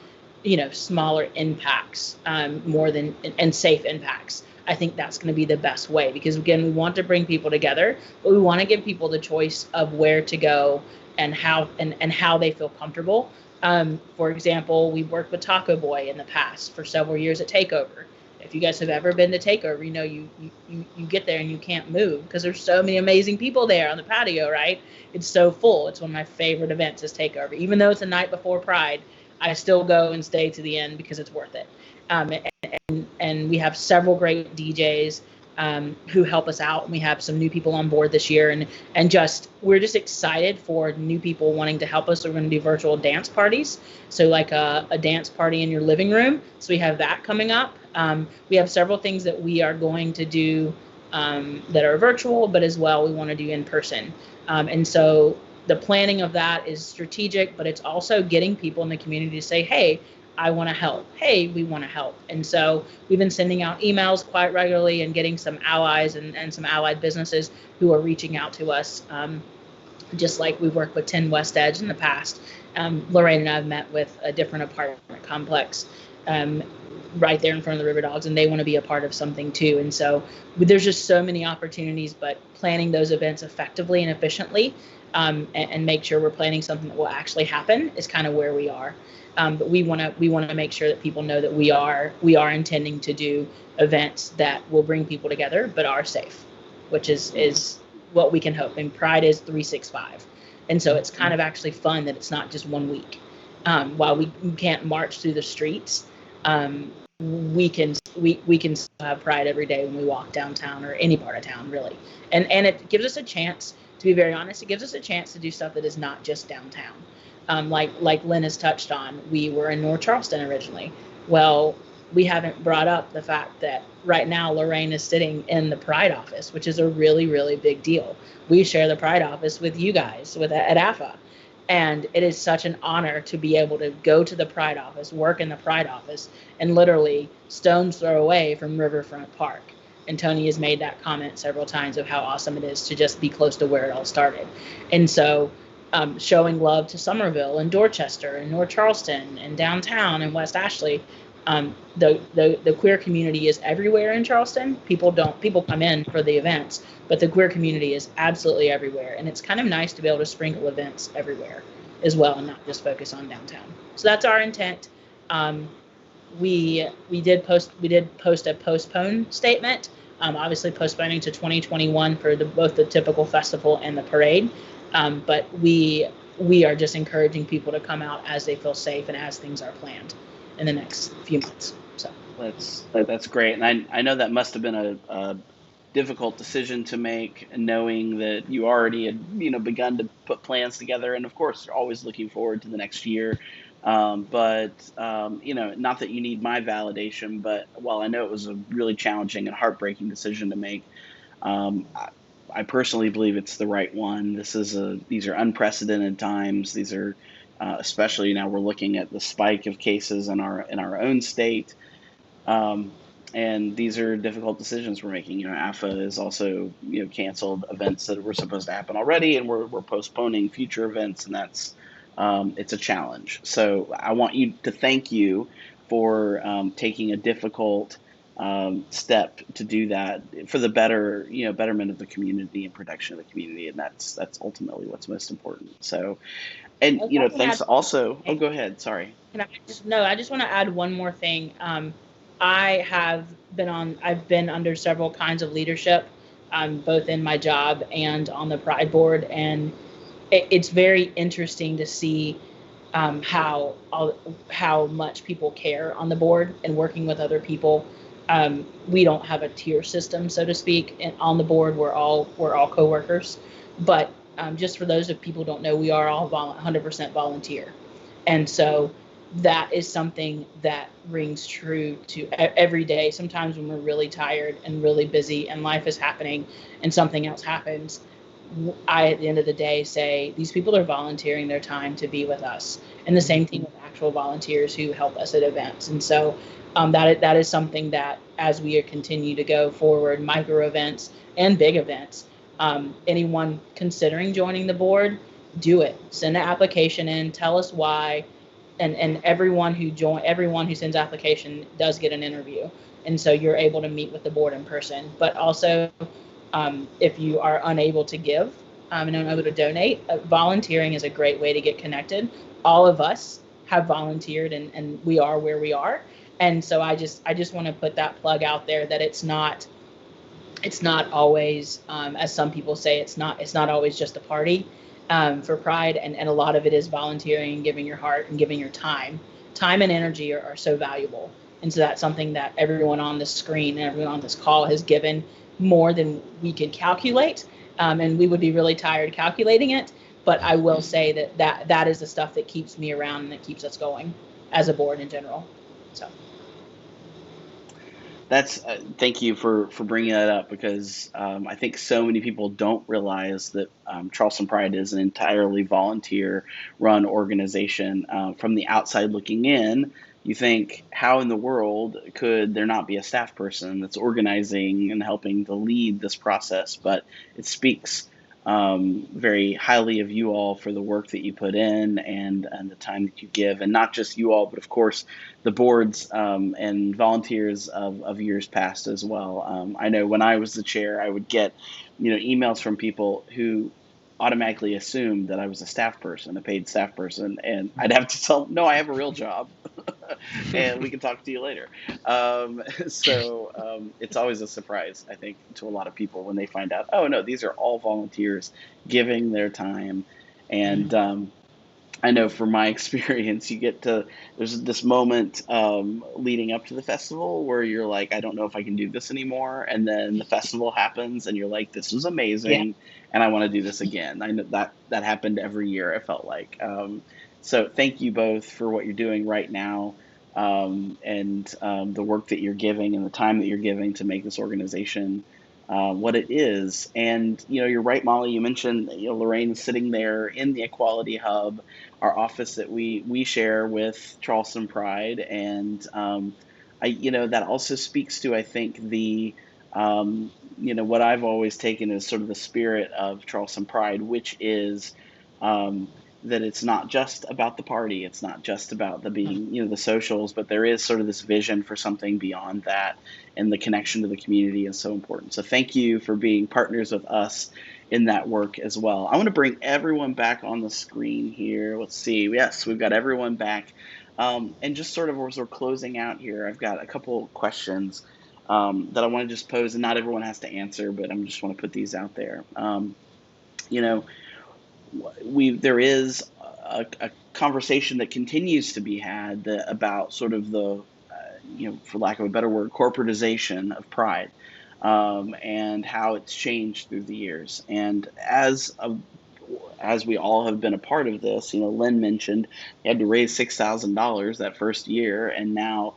[SPEAKER 4] smaller impacts, and safe impacts, I think that's going to be the best way, because again, we want to bring people together, but we want to give people the choice of where to go and how they feel comfortable. For example, we worked with Taco Boy in the past for several years at Takeover. If you guys have ever been to Takeover, you get there and you can't move because there's so many amazing people there on the patio, right? It's so full. It's one of my favorite events is Takeover. Even though it's the night before Pride, I still go and stay to the end because it's worth it. And we have several great DJs who help us out. And we have some new people on board this year, and we're just excited for new people wanting to help us. So we're going to do virtual dance parties. So like a dance party in your living room. So we have that coming up. We have several things that we are going to do that are virtual, but as well we want to do in person. And so the planning of that is strategic, but it's also getting people in the community to say, hey, I want to help. Hey, we want to help. And so we've been sending out emails quite regularly and getting some allies and some allied businesses who are reaching out to us, just like we've worked with 10 West Edge in the past. Loraine and I have met with a different apartment complex right there in front of the River Dogs, and they want to be a part of something too. And so there's just so many opportunities, but planning those events effectively and efficiently, and make sure we're planning something that will actually happen is kind of where we are. But we want to make sure that people know that we are intending to do events that will bring people together but are safe, which is what we can hope. And Pride is 365, and so it's kind of actually fun that it's not just 1 week. While we can't march through the streets, we can have Pride every day when we walk downtown or any part of town, really. And it gives us a chance, to be very honest, it gives us a chance to do stuff that is not just downtown. Like Lynn has touched on, we were in North Charleston originally. Well, we haven't brought up the fact that right now Loraine is sitting in the Pride office, which is a really, really big deal. We share the Pride office with you guys at AFFA. And it is such an honor to be able to go to the Pride office, work in the Pride office, and literally stone's throw away from Riverfront Park. And Tony has made that comment several times of how awesome it is to just be close to where it all started. And so showing love to Somerville and Dorchester and North Charleston and downtown and West Ashley. The queer community is everywhere in Charleston. People come in for the events, but the queer community is absolutely everywhere. And it's kind of nice to be able to sprinkle events everywhere as well and not just focus on downtown. So that's our intent. We did post a postpone statement, obviously postponing to 2021 for both the typical festival and the parade. But we are just encouraging people to come out as they feel safe and as things are planned in the next few months. So
[SPEAKER 1] that's great, and I know that must have been a difficult decision to make, knowing that you already had begun to put plans together, and of course you're always looking forward to the next year. But not that you need my validation, but while I know it was a really challenging and heartbreaking decision to make, I personally believe it's the right one. These are unprecedented times. These are especially now we're looking at the spike of cases in our own state, and these are difficult decisions we're making. AFFA is also canceled events that were supposed to happen already, and we're postponing future events, and that's it's a challenge. So I want to thank you for taking a difficult step to do that for the betterment of the community and protection of the community, and that's ultimately what's most important. So, and thanks also. Oh, go ahead. Sorry.
[SPEAKER 4] I just want to add one more thing. I've been under several kinds of leadership, both in my job and on the Pride board, and it's very interesting to see how much people care on the board and working with other people. We don't have a tier system, so to speak, and on the board we're all coworkers. But just for those of people who don't know, we are all 100% volunteer, and so that is something that rings true to every day. Sometimes when we're really tired and really busy and life is happening and something else happens, I, at the end of the day, say these people are volunteering their time to be with us. And the same thing with actual volunteers who help us at events. And so that is something that, as we continue to go forward, micro events and big events, anyone considering joining the board, do it. Send an application in, tell us why. And everyone who sends application does get an interview. And so you're able to meet with the board in person. But also, if you are unable to give and unable to donate, volunteering is a great way to get connected. All of us have volunteered, and we are where we are. And so I just want to put that plug out there that it's not always, as some people say, it's not always just a party for Pride, and a lot of it is volunteering and giving your heart and giving your time. Time and energy are so valuable. And so that's something that everyone on this screen and everyone on this call has given more than we could calculate, and we would be really tired calculating it. But I will say that is the stuff that keeps me around and that keeps us going as a board in general. So
[SPEAKER 1] That's thank you for bringing that up, because I think so many people don't realize that Charleston Pride is an entirely volunteer-run organization. From the outside looking in, you think, how in the world could there not be a staff person that's organizing and helping to lead this process? But it speaks very highly of you all for the work that you put in, and the time that you give, and not just you all, but of course the boards and volunteers of years past as well. I know when I was the chair, I would get, emails from people who automatically assumed that I was a staff person, a paid staff person, and I'd have to tell them, no, I have a real job, and we can talk to you later. It's always a surprise, I think, to a lot of people when they find out, oh no, these are all volunteers giving their time. And I know from my experience, there's this moment leading up to the festival where you're like, I don't know if I can do this anymore. And then the festival happens and you're like, this was amazing. And I want to do this again. I know that happened every year, it felt like. So thank you both for what you're doing right now, and the work that you're giving and the time that you're giving to make this organization what it is. And, you're right, Mollie, you mentioned, Loraine sitting there in the Equality Hub, our office that we share with Charleston Pride. And, that also speaks to, I think, the, what I've always taken as sort of the spirit of Charleston Pride, which is that it's not just about the party. It's not just about the being, the socials, but there is sort of this vision for something beyond that, and the connection to the community is so important. So thank you for being partners with us in that work as well. I want to bring everyone back on the screen here. Let's see. Yes, we've got everyone back. And just sort of as we're closing out here, I've got a couple questions that I want to just pose, and not everyone has to answer, but I just want to put these out there. There is a conversation that continues to be had about sort of the, for lack of a better word, corporatization of Pride, and how it's changed through the years. And as we all have been a part of this, Lynn mentioned you had to raise $6,000 that first year, and now,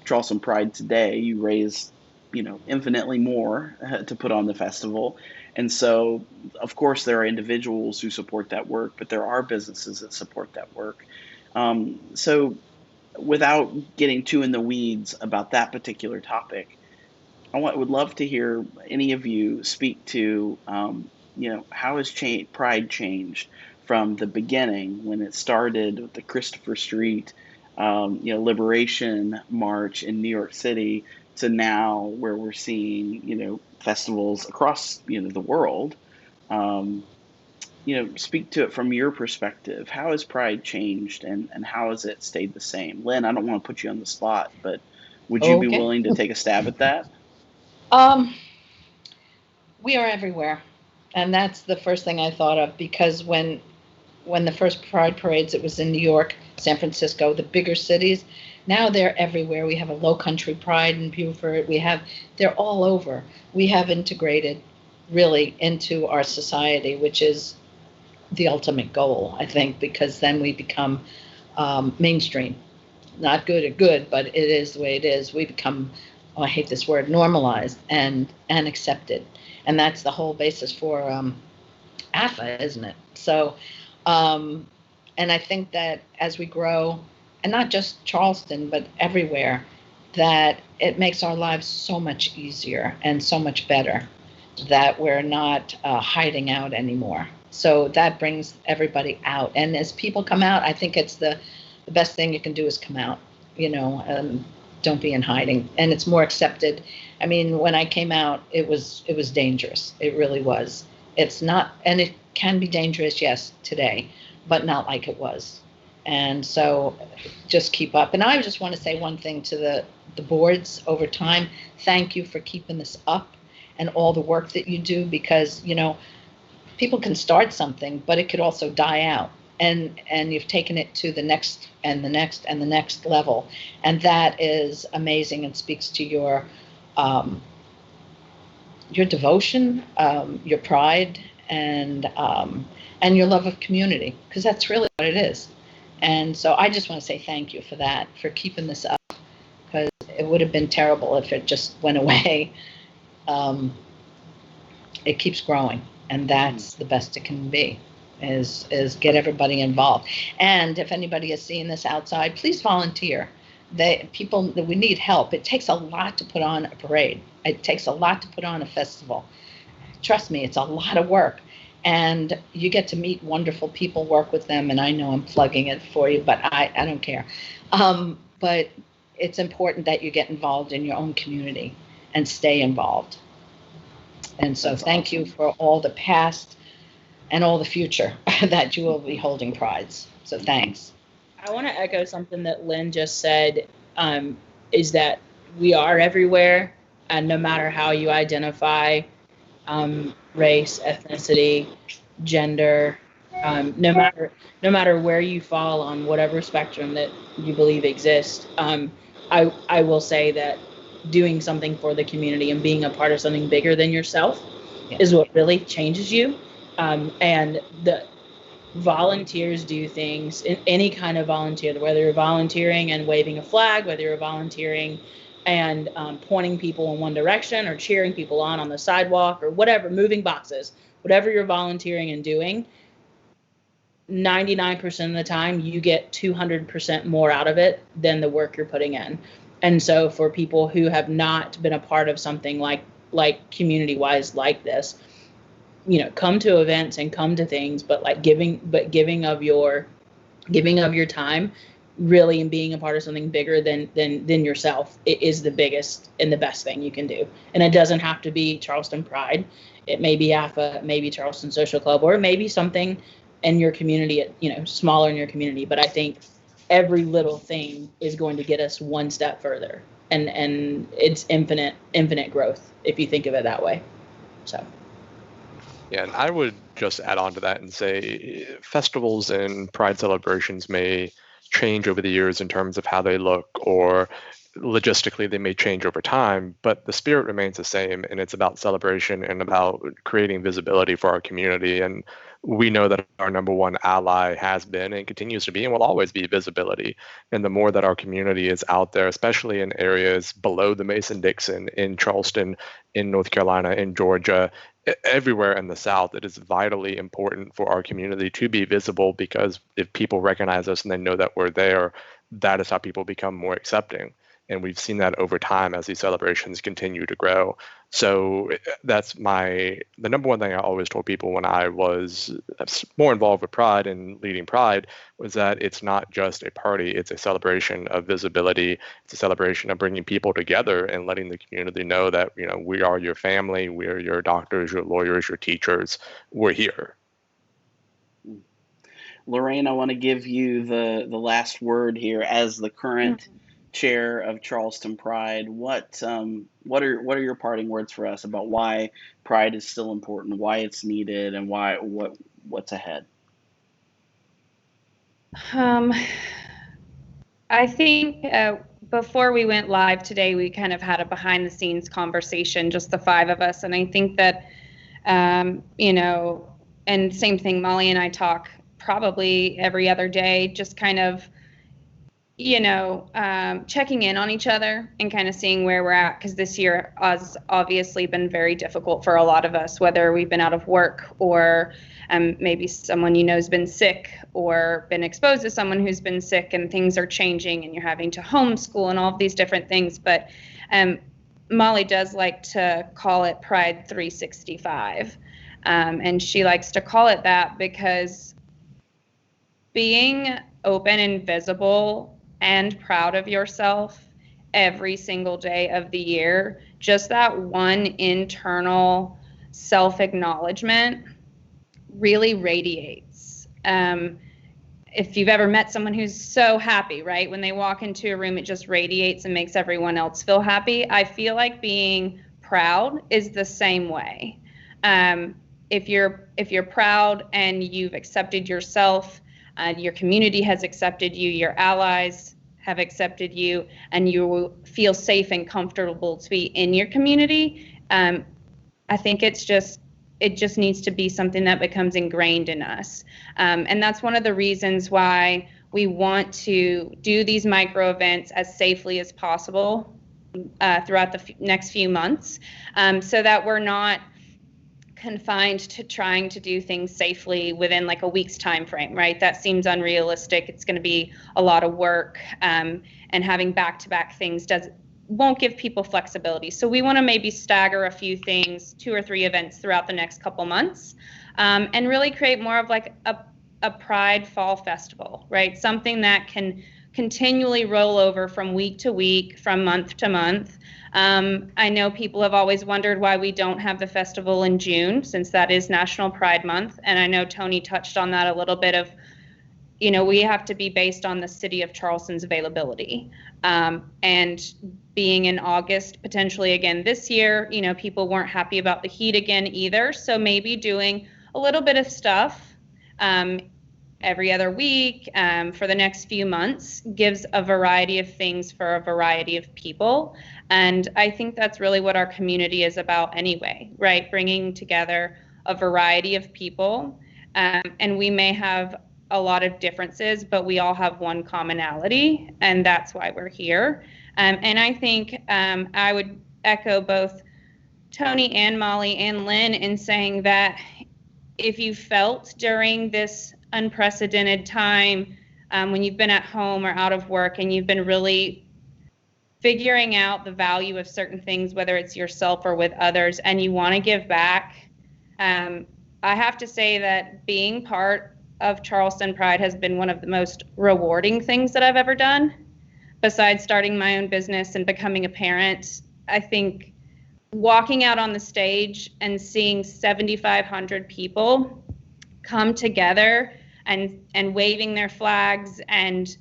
[SPEAKER 1] Charleston Pride today, you raise, infinitely more to put on the festival. And so, of course, there are individuals who support that work, but there are businesses that support that work. So without getting too in the weeds about that particular topic, would love to hear any of you speak to, how has Pride changed from the beginning when it started with the Christopher Street, Liberation March in New York City, to now where we're seeing, festivals across, the world. Speak to it from your perspective. How has Pride changed, and how has it stayed the same? Lynn, I don't want to put you on the spot, but would you be willing to take a stab at that?
[SPEAKER 2] We are everywhere. And that's the first thing I thought of, because when the first Pride parades, it was in New York, San Francisco, the bigger cities. Now they're everywhere. We have a Low Country Pride in Beaufort. They're all over. We have integrated really into our society, which is the ultimate goal, I think, because then we become mainstream. Not good or good, but it is the way it is. We become, I hate this word, normalized and accepted. And that's the whole basis for AFFA, isn't it? So, and I think that as we grow, and not just Charleston, but everywhere, that it makes our lives so much easier and so much better, that we're not hiding out anymore. So that brings everybody out. And as people come out, I think it's the best thing you can do is come out, don't be in hiding. And it's more accepted. I mean, when I came out, it was dangerous. It really was. It's not, and it can be dangerous, yes, today, but not like it was. And so just keep up. And I just want to say one thing to the boards over time. Thank you for keeping this up and all the work that you do, because, people can start something, but it could also die out. And you've taken it to the next and the next and the next level. And that is amazing, and speaks to your devotion, your pride, and your love of community, because that's really what it is. And so I just want to say thank you for that, for keeping this up, because it would have been terrible if it just went away. It keeps growing, and that's the best it can be, is get everybody involved. And if anybody is seeing this outside, please volunteer. We need help. It takes a lot to put on a parade. It takes a lot to put on a festival. Trust me, it's a lot of work. And you get to meet wonderful people, work with them, and I know I'm plugging it for you, but I don't care. But it's important that you get involved in your own community and stay involved. And so thank you for all the past and all the future that you will be holding prides. So thanks.
[SPEAKER 4] I want to echo something that Lynn just said, is that we are everywhere, and no matter how you identify, race, ethnicity, gender, no matter where you fall on whatever spectrum that you believe exists, I will say that doing something for the community and being a part of something bigger than yourself is what really changes you. And the volunteers do things, in any kind of volunteer, whether you're volunteering and waving a flag, whether you're volunteering and pointing people in one direction, or cheering people on the sidewalk, or whatever, moving boxes, whatever you're volunteering and doing, 99% of the time you get 200% more out of it than the work you're putting in. And so for people who have not been a part of something like community-wise like this, come to events and come to things, but giving of your time, really, and being a part of something bigger than yourself, it is the biggest and the best thing you can do. And it doesn't have to be Charleston Pride. It may be AFFA, it may be Charleston Social Club, or it may be something in your community, smaller in your community. But I think every little thing is going to get us one step further, and it's infinite growth if you think of it that way. So.
[SPEAKER 3] Yeah, and I would just add on to that and say festivals and pride celebrations may change over the years in terms of how they look, or logistically they may change over time, but the spirit remains the same, and it's about celebration and about creating visibility for our community. And we know that our number one ally has been and continues to be and will always be visibility. And the more that our community is out there, especially in areas below the Mason-Dixon, in Charleston, in North Carolina, in Georgia, everywhere in the South, it is vitally important for our community to be visible, because if people recognize us and they know that we're there, that is how people become more accepting. And we've seen that over time as these celebrations continue to grow. So that's the number one thing I always told people when I was more involved with Pride and leading Pride, was that it's not just a party, it's a celebration of visibility. It's a celebration of bringing people together and letting the community know that, we are your family, we are your doctors, your lawyers, your teachers, we're here.
[SPEAKER 1] Loraine, I want to give you the last word here as the current chair of Charleston Pride. What are your parting words for us about why Pride is still important, why it's needed, and what's ahead?
[SPEAKER 5] I think before we went live today, we kind of had a behind the scenes conversation, just the five of us, and I think that and same thing, Mollie and I talk probably every other day, just kind of checking in on each other and kind of seeing where we're at, because this year has obviously been very difficult for a lot of us, whether we've been out of work, or maybe someone has been sick, or been exposed to someone who's been sick, and things are changing and you're having to homeschool and all of these different things. But Mollie does like to call it Pride 365, and she likes to call it that because being open and visible and proud of yourself every single day of the year, just that one internal self-acknowledgement really radiates. If you've ever met someone who's so happy, right? When they walk into a room, it just radiates and makes everyone else feel happy. I feel like being proud is the same way. If you're proud and you've accepted yourself, your community has accepted you, your allies have accepted you, and you feel safe and comfortable to be in your community, I think it just needs to be something that becomes ingrained in us. And that's one of the reasons why we want to do these micro events as safely as possible, throughout the next few months, so that we're not confined to trying to do things safely within like a week's time frame, right? That seems unrealistic. It's going to be a lot of work, and having back-to-back things won't give people flexibility. So we want to maybe stagger a few things, 2 or 3 events throughout the next couple months, and really create more of like a Pride Fall Festival, right? Something that can continually roll over from week to week, from month to month. I know people have always wondered why we don't have the festival in June, since that is National Pride Month. And I know Tony touched on that a little bit of, we have to be based on the city of Charleston's availability. And being in August, potentially again this year, people weren't happy about the heat again either. So maybe doing a little bit of stuff every other week for the next few months gives a variety of things for a variety of people. And I think that's really what our community is about anyway, right? Bringing together a variety of people. And we may have a lot of differences, but we all have one commonality, and that's why we're here. And I think I would echo both Tony and Mollie and Lynn in saying that if you felt during this unprecedented time, when you've been at home or out of work and you've been really figuring out the value of certain things, whether it's yourself or with others, and you want to give back, I have to say that being part of Charleston Pride has been one of the most rewarding things that I've ever done. Besides starting my own business and becoming a parent, I think walking out on the stage and seeing 7,500 people come together and waving their flags and,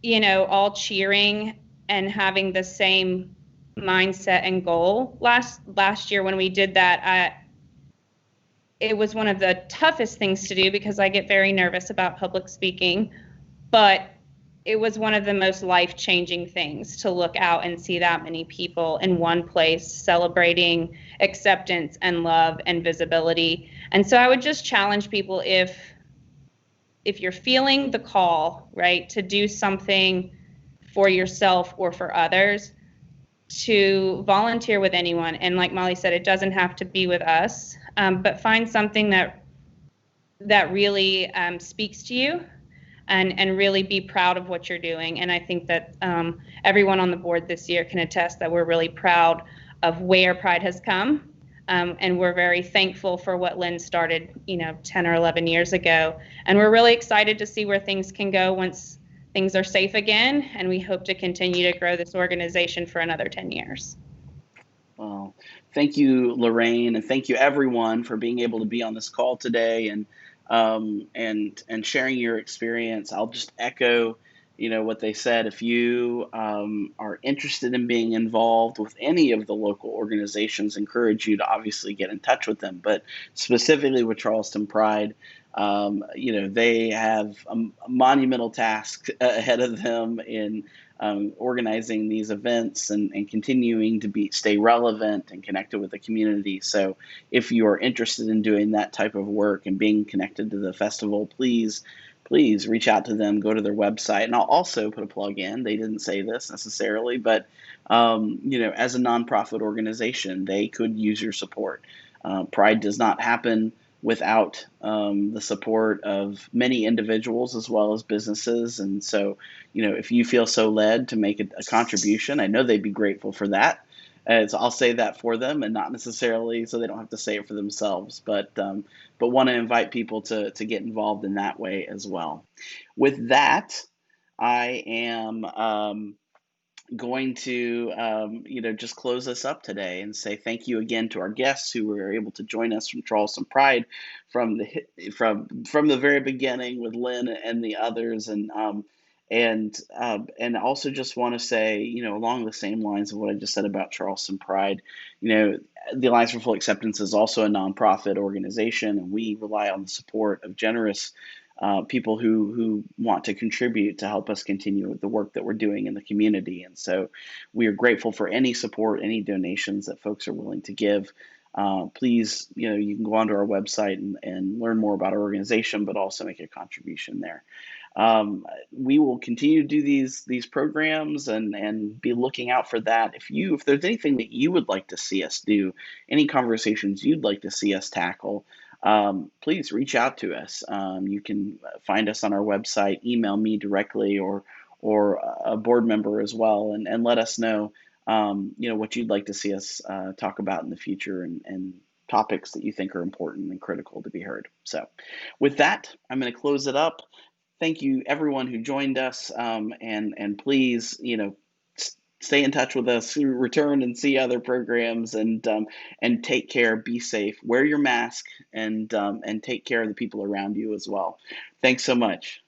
[SPEAKER 5] all cheering and having the same mindset and goal. Last year when we did that, it was one of the toughest things to do because I get very nervous about public speaking, but it was one of the most life-changing things to look out and see that many people in one place celebrating acceptance and love and visibility. And so I would just challenge people, if you're feeling the call, right, to do something for yourself or for others, to volunteer with anyone. And like Mollie said, it doesn't have to be with us, but find something that really speaks to you, and really be proud of what you're doing. And I think that everyone on the board this year can attest that we're really proud of where Pride has come. And we're very thankful for what Lynn started, 10 or 11 years ago. And we're really excited to see where things can go once things are safe again. And we hope to continue to grow this organization for another 10 years.
[SPEAKER 1] Well, thank you, Loraine, and thank you everyone for being able to be on this call today and sharing your experience. I'll just echo, what they said. If you are interested in being involved with any of the local organizations, encourage you to obviously get in touch with them. But specifically with Charleston Pride, they have a monumental task ahead of them in organizing these events and continuing to stay relevant and connected with the community. So if you are interested in doing that type of work and being connected to the festival, please reach out to them, go to their website. And I'll also put a plug in. They didn't say this necessarily, but as a nonprofit organization, they could use your support. Pride does not happen without the support of many individuals as well as businesses. And so, if you feel so led to make a contribution, I know they'd be grateful for that. So I'll say that for them, and not necessarily so they don't have to say it for themselves, but want to invite people to get involved in that way as well. With that, I am going to just close us up today and say thank you again to our guests who were able to join us from Charleston Pride from the very beginning with Lynn and the others, and also just want to say, along the same lines of what I just said about Charleston Pride, the Alliance for Full Acceptance is also a nonprofit organization, and we rely on the support of generous people who want to contribute to help us continue with the work that we're doing in the community. And so we are grateful for any support, any donations that folks are willing to give. please, you can go onto our website and learn more about our organization, but also make a contribution there. We will continue to do these programs and be looking out for that. If there's anything that you would like to see us do, any conversations you'd like to see us tackle, please reach out to us. You can find us on our website, email me directly or a board member as well, and let us know what you'd like to see us talk about in the future and topics that you think are important and critical to be heard. So with that, I'm going to close it up. Thank you everyone who joined us, and please, stay in touch with us, return and see other programs, and take care, be safe, wear your mask, and take care of the people around you as well. Thanks so much.